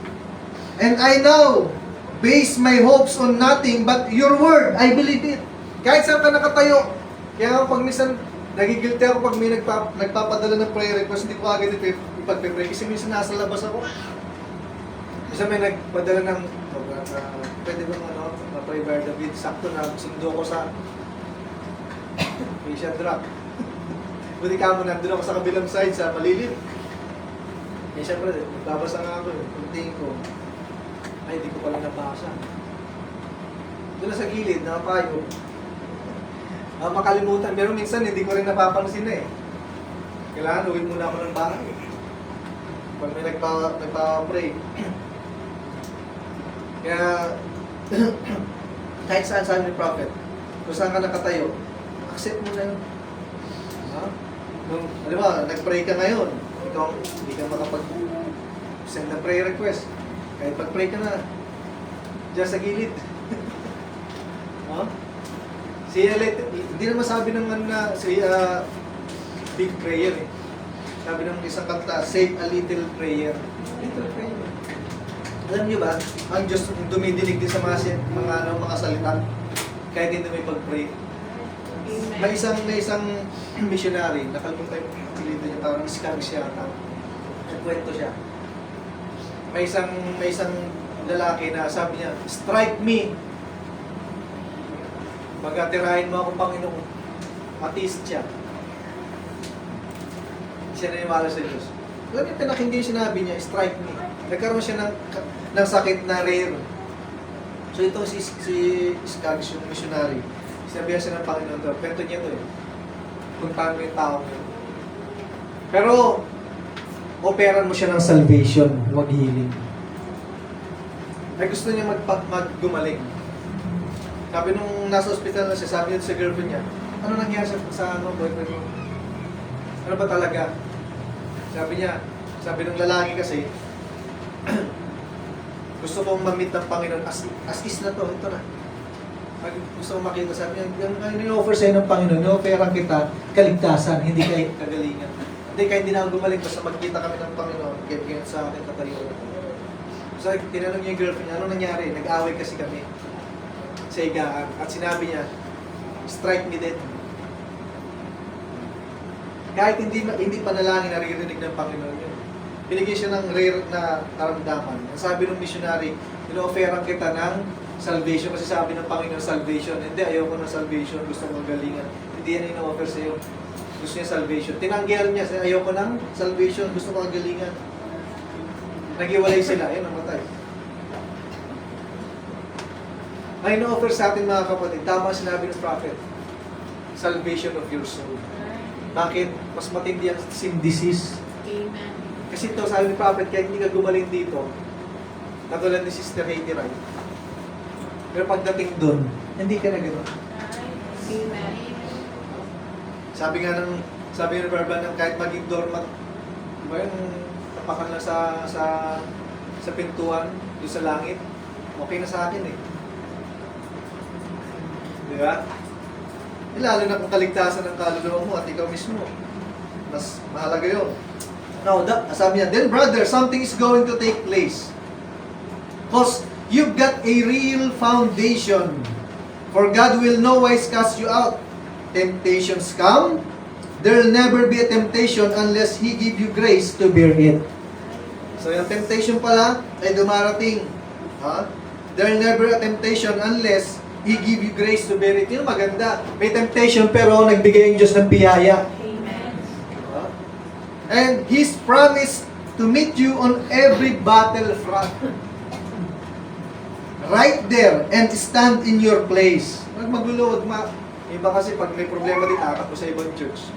and I now base my hopes on nothing but your word, I believe it. Kahit saan ka nakatayo. Kaya nga pag minsan, nagigilty ako pag may nagpapadala ng prayer request, hindi ko agad ipag-pray. Kasi minsan nasa labas ako. Minsan may nagpadala ng, pwede bang ma-pray by David, sakto na, sundo ko sa Asia Drop. Buti ka mo, nandun ako sa kabilang side, sa malilim. Eh, syempre, nagbabasa nga ako. Pagtingin ko, ay, hindi ko pala nabasa. Doon na sa gilid, nakapayo. Makalimutan, pero minsan hindi ko rin napapansin na eh. Kailangan uwi muna ako ng bahay. Pag may nagpa-pray. Kaya, kahit saan sabi ni Prophet, kung saan ka nakatayo, accept mo na yun. Alam mo, nag-pray ka ngayon, ikaw hindi ka makapag-send na prayer request. Kahit pag-pray ka na, diyan sa gilid. Hindi naman sabi ng big prayer eh. Sabi ng isang kanta, say a little prayer. Little prayer. Alam niyo ba, ang Diyos dumidinig din sa mga salita, kahit hindi may pag-pray. May isang missionary, nakalimutan yung pilito niya, parang Skaggs siya. Nagkwento siya. May isang lalaki na sabi niya, strike me. Pag-atirahin mo ako, Panginoon. Atheist siya. Siya naniwala sa Diyos. Alam niyo, pinakinggan yung sinabi niya, strike me. Nagkaroon siya ng sakit na rare. So ito si Skaggs, yung missionary. Sinabihan siya ng Panginoon to. Kwento niya to eh. Kung paano yung tao niya. Pero, operan mo siya ng salvation, huwag healing. Ay gusto niya maggumaling. Sabi nung nasa ospital na siya, sabi niya sa girlfriend niya, ano nangyari sa boyfriend mo? Ano ba talaga? Sabi ng lalaki kasi, gusto kong ma-meet ng Panginoon as is na to, ito na. Gusto kong makita, sabi niya, yung in-offer sa'yo ng Panginoon, in-offeran kita kaligtasan, hindi kay kagalingan. Hindi, kaya hindi na ako gumaling, basta magkita kami ng Panginoon, kaya sa akin katayo. So, tinanong niya yung girlfriend niya, ano nangyari? Nag-away kasi kami sa higaan. At sinabi niya, strike me dead. Kahit hindi panalangin, naririnig ng Panginoon yun. Binigyan siya ng rare na karamdaman. Ang sabi ng missionary, ino-offeran kita ng salvation. Kasi sabi ng Panginoon, salvation. Hindi, ayoko ng salvation. Gusto kong galingan. Hindi yan ino-offer sa'yo. Gusto niya salvation. Tinanggihan niya, ayoko ng salvation. Gusto kong galingan. Nag-iwalay sila. Ayun, namatay. Ay ino-offer sa atin mga kapatid, tama sinabi ng prophet, salvation of your soul. Bakit? Mas matindi ang sin disease.
Amen.
Kasi ito, sabi ng prophet, kaya hindi ka gumaling dito, katulad ni Sister Haiti Wright. Pero pagdating doon, hindi ka na gano'n.
Amen.
Sabi nga ng Verban ng kahit maging doormat, di ba yung tapakan lang sa pintuan, doon sa langit, okay na sa akin eh. Di ba? Lalo na kung kaligtasan ng kaluluwa mo at ikaw mismo. Mas mahalaga yun. Now, sabi niya, then brother, something is going to take place. Because you've got a real foundation. For God will no wise cast you out. Temptations come. There'll never be a temptation unless He give you grace to bear it. So yung temptation pala ay dumarating. There'll never a temptation unless He give you grace to bear it. Yun maganda. May temptation pero nagbigay yung Diyos ng biyaya.
Amen.
And He's promised to meet you on every battlefront. Right there and stand in your place. Huwag magulo, iba kasi pag may problema din, takot sa ibang church.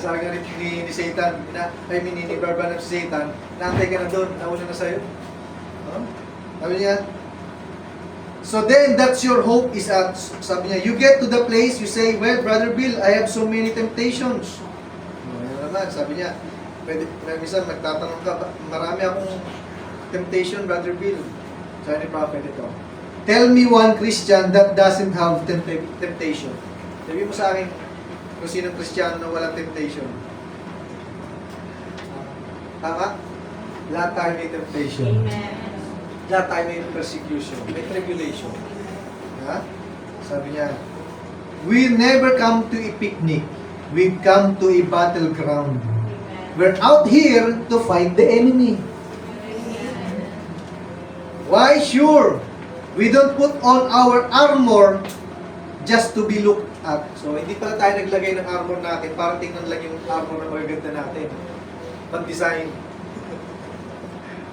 Sabi nga ni Satan, ni Barban of Satan, naantay ka na doon, nauna na sa'yo. Sabi niya, So then, that's your hope is at, sabi niya, you get to the place, you say, well, Brother Bill, I have so many temptations. Ano naman, sabi niya, pwede, minsan magtatanong ka, marami akong temptation, Brother Bill. Sabi ni Prophet ito, tell me one Christian that doesn't have temptation. Sabi mo sa akin, kung sinong Kristiyano na walang temptation. Tama? Lahat tayo may temptation.
Amen.
Lahat tayo may persecution, may tribulation. Ha? Sabi niya, we never come to a picnic. We come to a battleground.
Amen.
We're out here to fight the enemy.
Amen.
Why? Sure. We don't put on our armor just to be looked at. So, hindi pala tayo naglagay ng armor natin para tingnan lang yung armor na magaganda natin. Pag-design.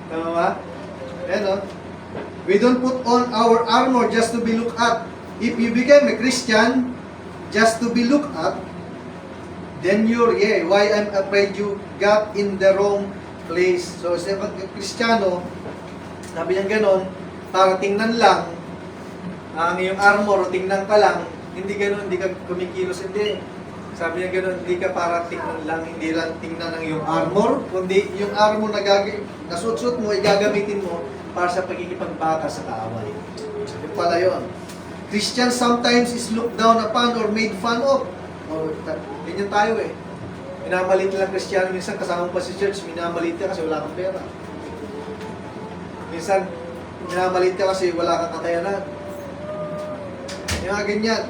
Tama ba? Ayan o. We don't put on our armor just to be looked at. If you become a Christian just to be looked at, then you're, why I'm afraid you got in the wrong place. So, sa Kristiyano, sabi niya ganon, para tingnan lang ang iyong armor, tingnan ka lang, hindi ganon, hindi ka kumikilos, hindi. Sabi niya ganon, hindi ka para tingnan lang, hindi lang tingnan ang iyong armor, kundi yung armor na nasuot-suot mo, igagamitin mo para sa pagkikipagbata sa kaaway. Yung pala yun. Christian sometimes is looked down upon or made fun of. Ganyan tayo eh. Minamalit lang Kristiyano, minsan kasama pa si church, minamalit ka kasi wala kang pera. Minsan, minamalit ka kasi wala kang kakayanan. Yung mga ganyan.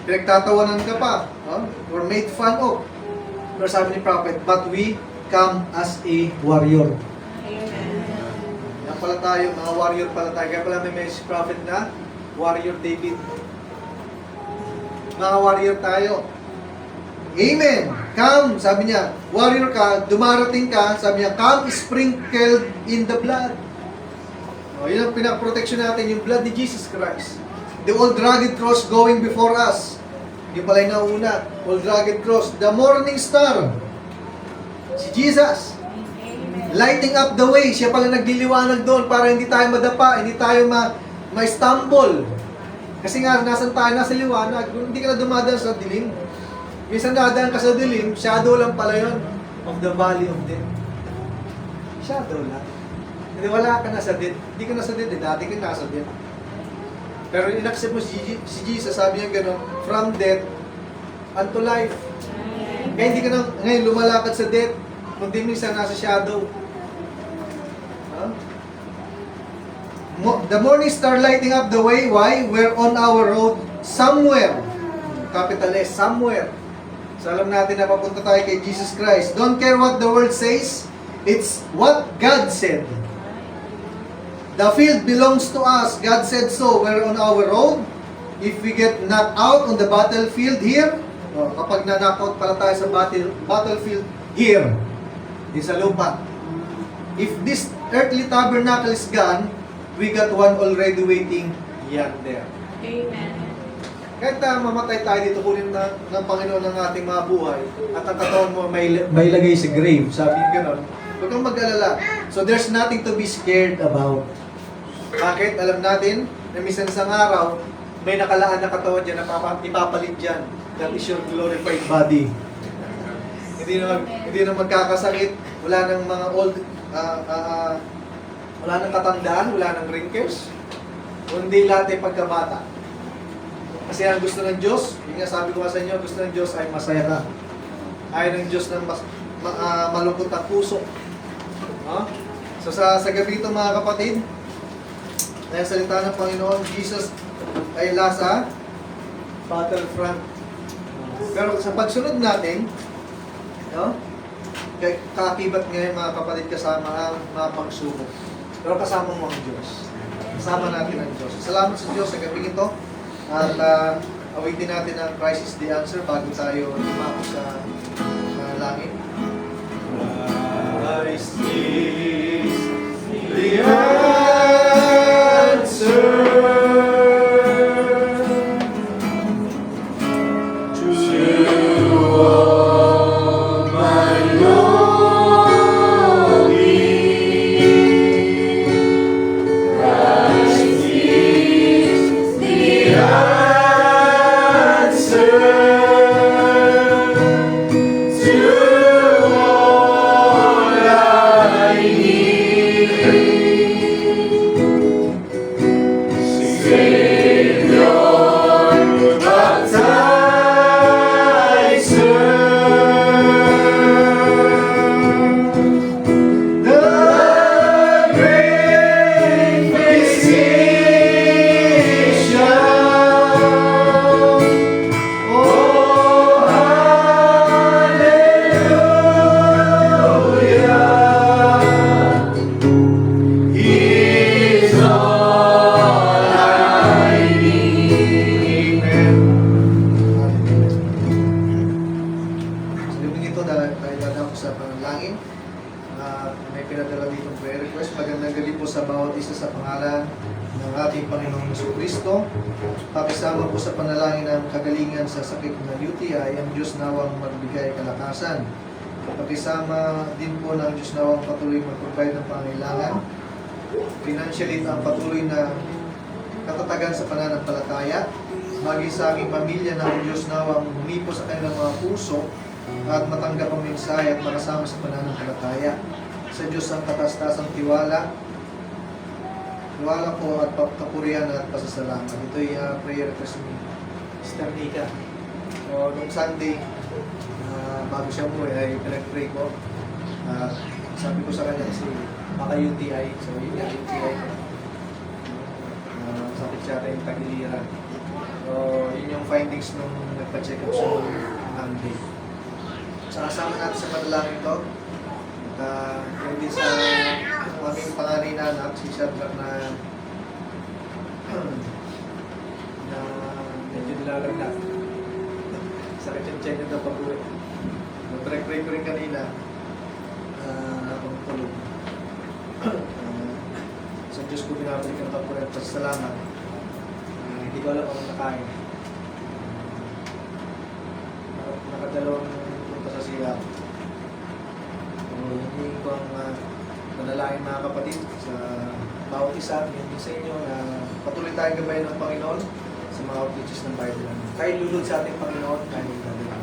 Pinagtatawanan ka pa. Or made fun of. Pero sabi ni Prophet, but we come as a warrior.
Amen.
Yan pala tayo, mga warrior pala tayo. Kaya pala may message prophet na warrior David. Mga warrior tayo. Amen. Come, sabi niya, warrior ka, dumarating ka, sabi niya, come sprinkled in the blood. Yun ang pinaprotection natin, yung blood ni Jesus Christ. The old rugged cross going before us. Yung pala yung nauna, old rugged cross. The morning star. Si Jesus.
Amen.
Lighting up the way. Siya pala nagliliwanag doon para hindi tayo madapa, hindi tayo ma-stumble. Kasi nga, nasan tayo? Nasa liwanag. Hindi ka na dumadaan sa dilim. Minsan dadaan ka sa dilim, shadow lang pala yun of the valley of death. Shadow lang. Hindi wala ka na sa death. Hindi ka na sa death. Dati ka nasa death. Pero in-accept mo si Jesus, sabi niya gano'n, from death unto life. Kaya hindi ka na ngayon lumalakad sa death, kundi minsan nasa shadow. The morning star lighting up the way. Why? We're on our road somewhere. Capital S, somewhere. So alam natin na papunta tayo kay Jesus Christ. Don't care what the world says. It's what God said. The field belongs to us. God said so. We're on our road. If we get knocked out on the battlefield here, kapag na-knock out pala tayo sa battlefield here, din sa lupa. If this earthly tabernacle is gone, we got one already waiting yonder.
Amen.
Kahit na mamatay tayo dito, kunin ng Panginoon ng ating mga buhay, at ang katawan mo may lagay sa grave. Sabi niya gano'n, huwag kang mag-alala. So there's nothing to be scared about. Bakit? Alam natin na minsan sa araw, may nakalaan na katawan dyan, ipapalit dyan. That is your glorified body. Hindi na magkakasakit, wala nang mga old, wala nang katandaan, wala nang wrinkles, kundi lahat ay pagkabata. Kasi ang gusto ng Diyos, yung nga sabi ko sa inyo, gusto ng Diyos ay masaya ka. Ayaw ng Diyos ng malungkot ang puso. So sa gabi ito mga kapatid, dahil salita ng Panginoon, Jesus ay nasa battlefront. Pero sa pagsunod natin, kaakibat ngayon mga kapatid kasama ang mga pagsubok. Pero kasama mo ang Diyos. Kasama natin ang Diyos. Salamat sa Diyos sa gabi ito. At awitin natin ang Christ is the answer bago tayo lumako sa langit. Christ is the answer to all my longing. Christ is may pinadala ditong prayer request. Magandang gabi po sa bawat isa sa pangalan ng ating Panginoong Jesucristo. Pakisama po sa panalangin ng kagalingan sa sakit ng UTI, ang Diyos nawang magbigay kalakasan. Pakisama din po ng Diyos nawang patuloy mag-provide ng pangailangan. Financially, ang patuloy na katatagan sa pananampalataya. Maging sa aming pamilya ng Diyos nawang humipo sa kanilang mga puso at matanggap ang mensahe at makasama sa pananampalataya. Sa Diyos ang katastasang tiwala po at kapurihan at pasasalamat. Ito'y prayer request ni Sister Nika. So, nung Sunday, bago siya mo ay pinag-pray ko. Sabi ko sa kanya kasi baka UTI. So, yun yung UTI. Sakit siya yung tagiliran. So, yun yung findings nung nagpa-check up siya nung Monday. So, kasama natin sa panalangin ito. At din sa aming panganay na anak, si Shadrach na medyo nilalagnat. Sakit yung check na pag-uwi. Nag-pray ko rin kanina habang tulog. Sa Diyos ko binabalik ang kapurihan at pasasalamat. Hindi ko alam kung nakain. Nakadalawang punta sa siya. Hindi ko ang manalangin mga kapatid sa bawat isa, hindi sa inyo na patuloy tayong gabayan ng Panginoon sa mga outreaches ng Bible. Kahit lulod sa ating Panginoon, kahit gagawin.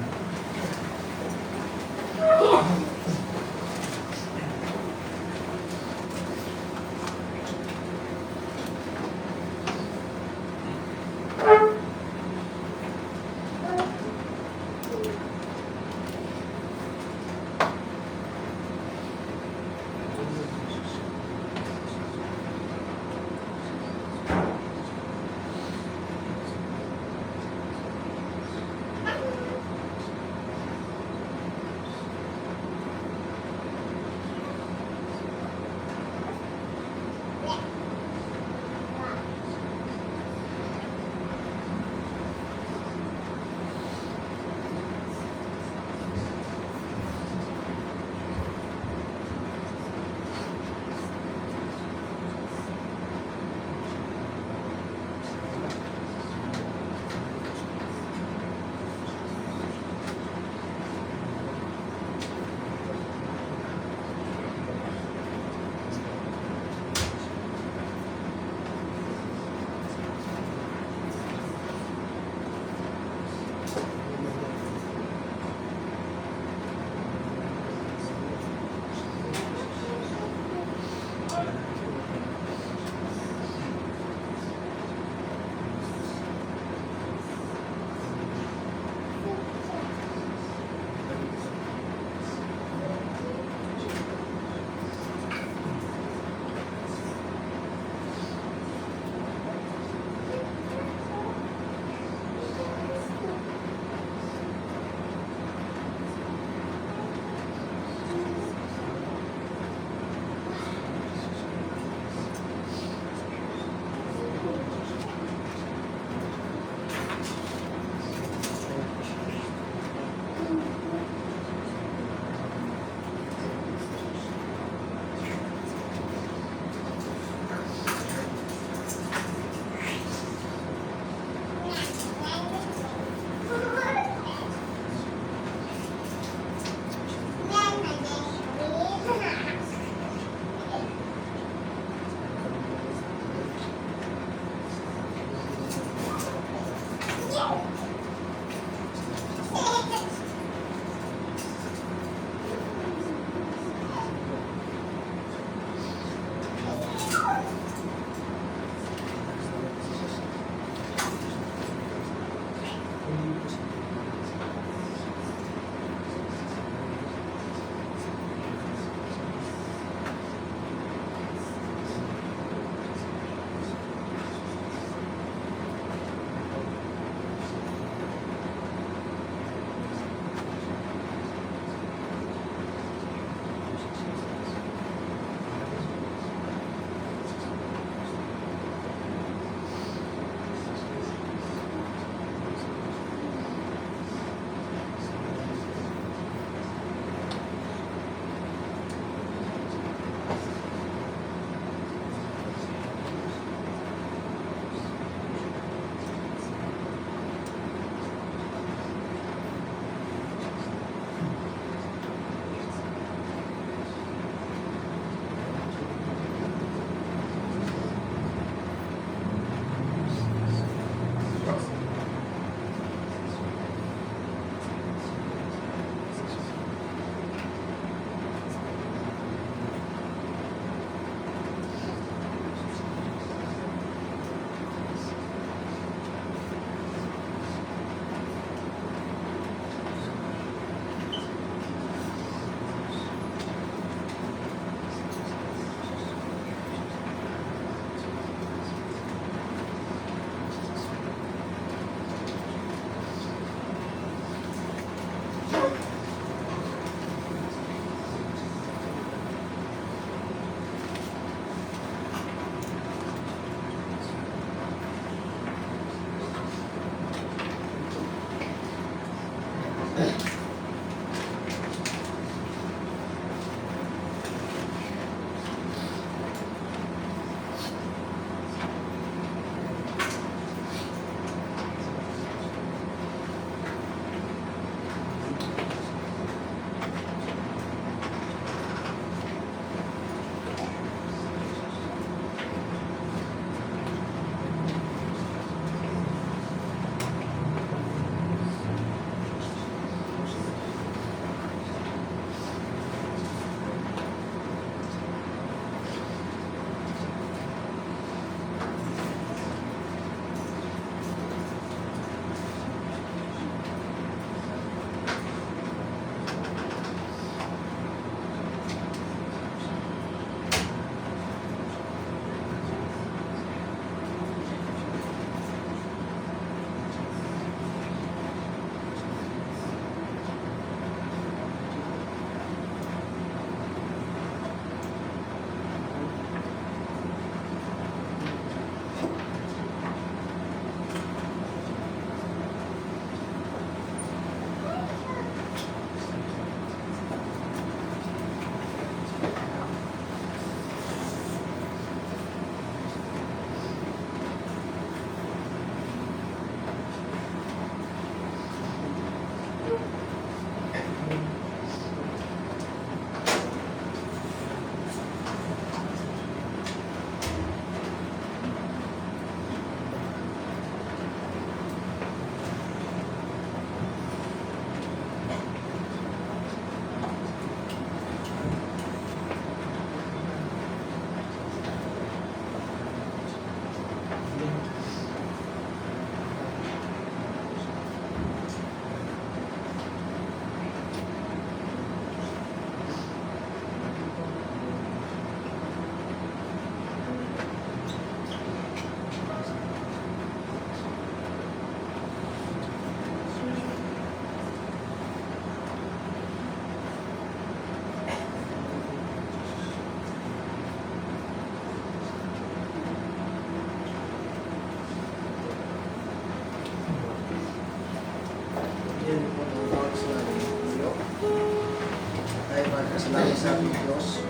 salamat sa ating Diyos.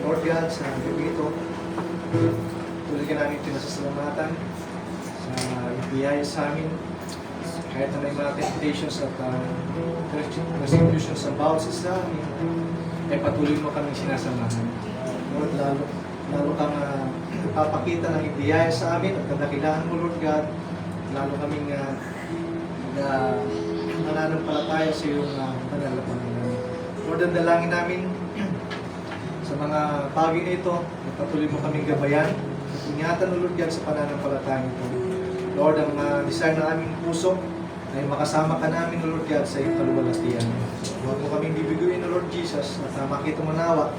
Lord God, sa gabi ito, tuloy ka namin pinasasalamatan sa ibiyaya sa amin. Kahit na may mga temptations at persecutions sa bawat isa sa amin, ay patuloy mo kaming sinasamahan. Lord, lalo kang papakita ng ibiyaya sa amin at kadakilahan mo, Lord God. Lalo kaming nananampalataya sa iyong banal na Panginoon. Lord, ang dalangin namin sa mga bagay na ito, patuloy mo kaming gabayan at ingatan mo, Lord God, sa pananampalataya ito. Lord, ang desire ng aming puso ay makasama ka namin, Lord God, sa iyong kaluwalhatian. Huwag mo kaming bibiguin, Lord Jesus, at makita mo nawa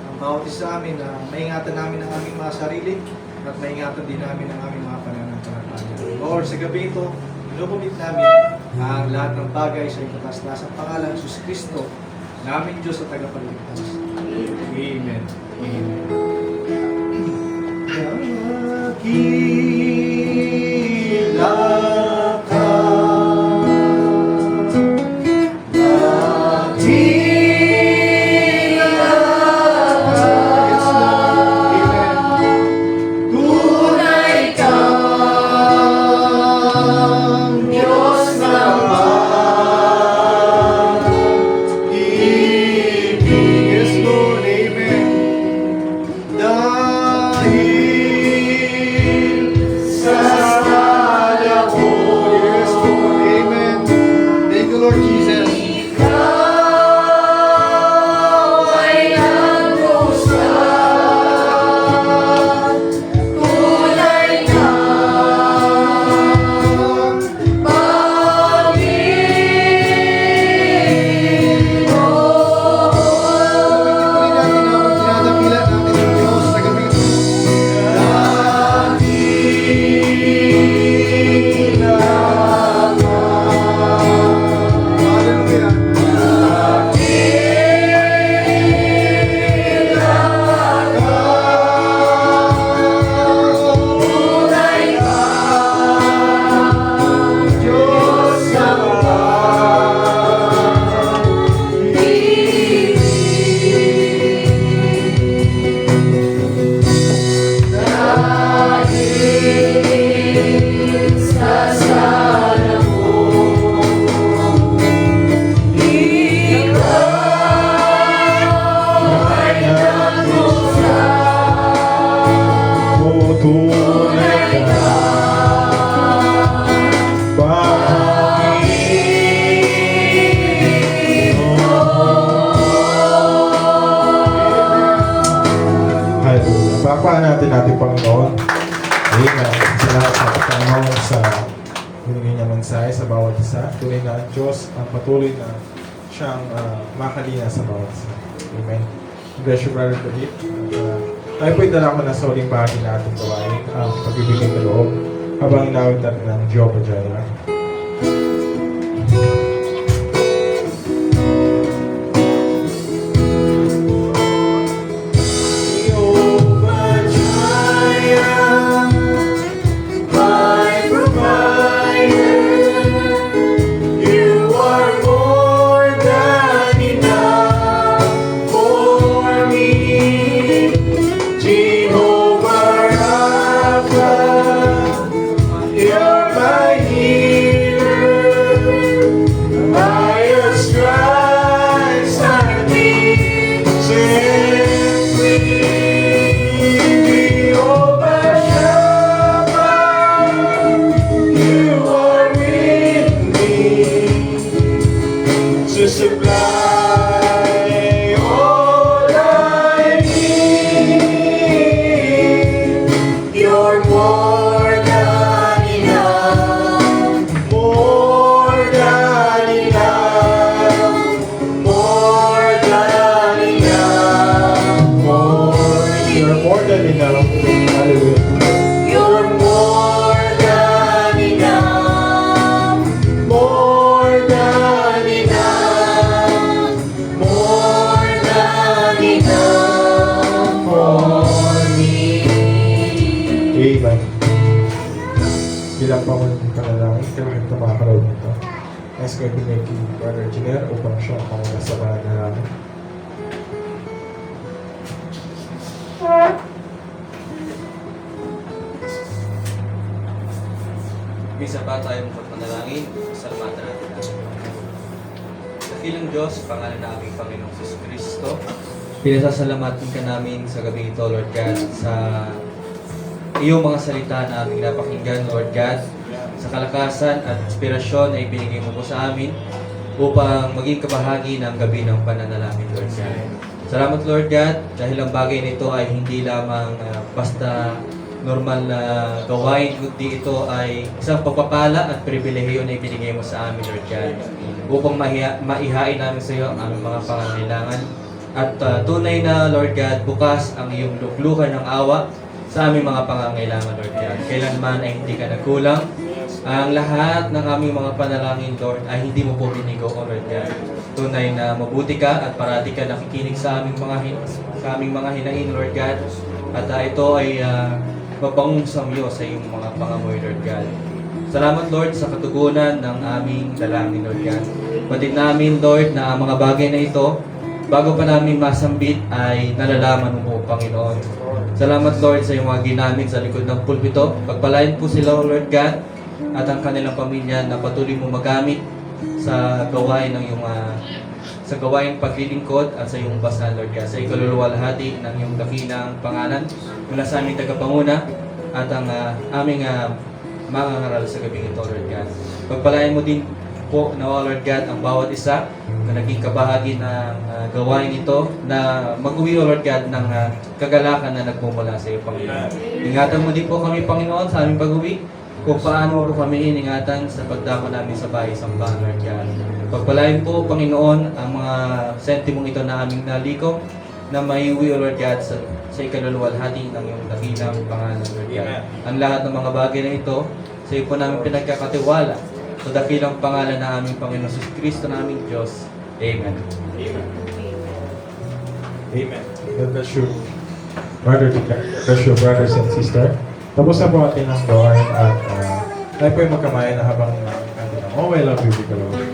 ang bawat isa amin na maingatan namin ang aming mga sarili at maingatan din namin ang aming mga pananampalataya. Lord, sa gabi ito, inukumit namin ang lahat ng bagay sa iyong katas-tasang pangalan, Jesus Kristo, naming Diyos at tagapagligtas. Amen. Amen. Dakila ka, dakila ka. Yes, Lord. Amen. Tunay kang Diyos naman. Yes, Lord. Amen. Dahil sa sala ko. Yes, Lord. Amen. Thank you, Lord Jesus.
Ikaw ay ang gusto, tunay kang
tunay ka, Hallelujah. Pakpaan natin Panginoon. Amen. Salamat sa Panginoon sa binigay niya mensahe sa bawat isa. Tuloy na ang Diyos ang patuloy na siyang makalina sa bawat isa. Amen. Bless you, Brother David. Tayo po'y dala ko na sa uling bahagi na ating gawain ang pagbibigay ng loob habang inawit natin ng Jehovah Jireh. Bilang pangunan ng panalangin, kailangan ito makakaraw nito. Nais ko ibigay kay Brother Jiner upang siya ang pangunan sa panalangin.
Bisa pa tayo magpanalangin, salamatan natin natin. Dakilang Diyos, pangalan na aming Panginoong Jesus Kristo, pinasasalamatan ka namin sa gabi ito, Lord God, sa iyong mga salita na aming napakinggan, Lord God, sa kalakasan at inspirasyon na ibinigay mo po sa amin upang maging kabahagi ng gabi ng pananalangin, Lord God. Salamat, Lord God, dahil ang bagay nito ay hindi lamang basta normal na gawain, kundi ito ay isang pagpapala at pribilehiyo na ibinigay mo sa amin, Lord God, upang maihain namin sa iyo ang aming mga pangangailangan. At tunay na, Lord God, bukas ang iyong luklukan ng awa sa aming mga pangangailangan, Lord God. Kailanman ay hindi ka nagkulang. Ang lahat ng aming mga panalangin, Lord, ay hindi mo po binigo, O Lord God. Tunay na mabuti ka at parati ka nakikinig sa aming mga hinaing, Lord God. At ito ay mapangungsam iyo sa iyong mga pangamoy, Lord God. Salamat, Lord, sa katugunan ng aming dalangin, Lord God. Batid namin, Lord, na ang mga bagay na ito, bago pa namin masambit, ay nalalaman mo, Panginoon. Salamat, Lord, sa iyong mga ginamit sa likod ng pulpito. Pagpalain po sila, Lord God, at ang kanilang pamilya na patuloy mo magamit sa gawain ng iyong sa gawain paglilingkod at sa iyong basan, Lord God. Sa ikaluluwalhati ng iyong dakilang pangalan mula sa aming tagapanguna at ang aming mga ngaral sa gabing ito, Lord God. Pagpalain mo din po na, Lord God, ang bawat isa na naging kabahagi ng gawain ito na mag-uwi, Lord God, ng kagalakan na nagmumula sa iyo, Panginoon. Ingatan mo din po kami, Panginoon, sa aming pag-uwi, kung paano po kami iningatan sa pagdako namin sa bahay sambahan, Lord God. Pagpalain po, Panginoon, ang mga sentimong ito na aming naliko na maiuwi, Lord God, sa ikaluluwalhati ng iyong dakilang pangalan, Lord God.
Amen.
Ang lahat ng mga bagay na ito, sa iyo po namin pinagkakatiwala sa dakilang pangalan na aming Panginoon Jesus Kristo na aming Diyos. Amen.
Amen. Amen. God bless you, brother, God bless you, brothers and sister. Tapos na po atin ang doon at tayo po yung magkamayan na habang I love you, Bicalo.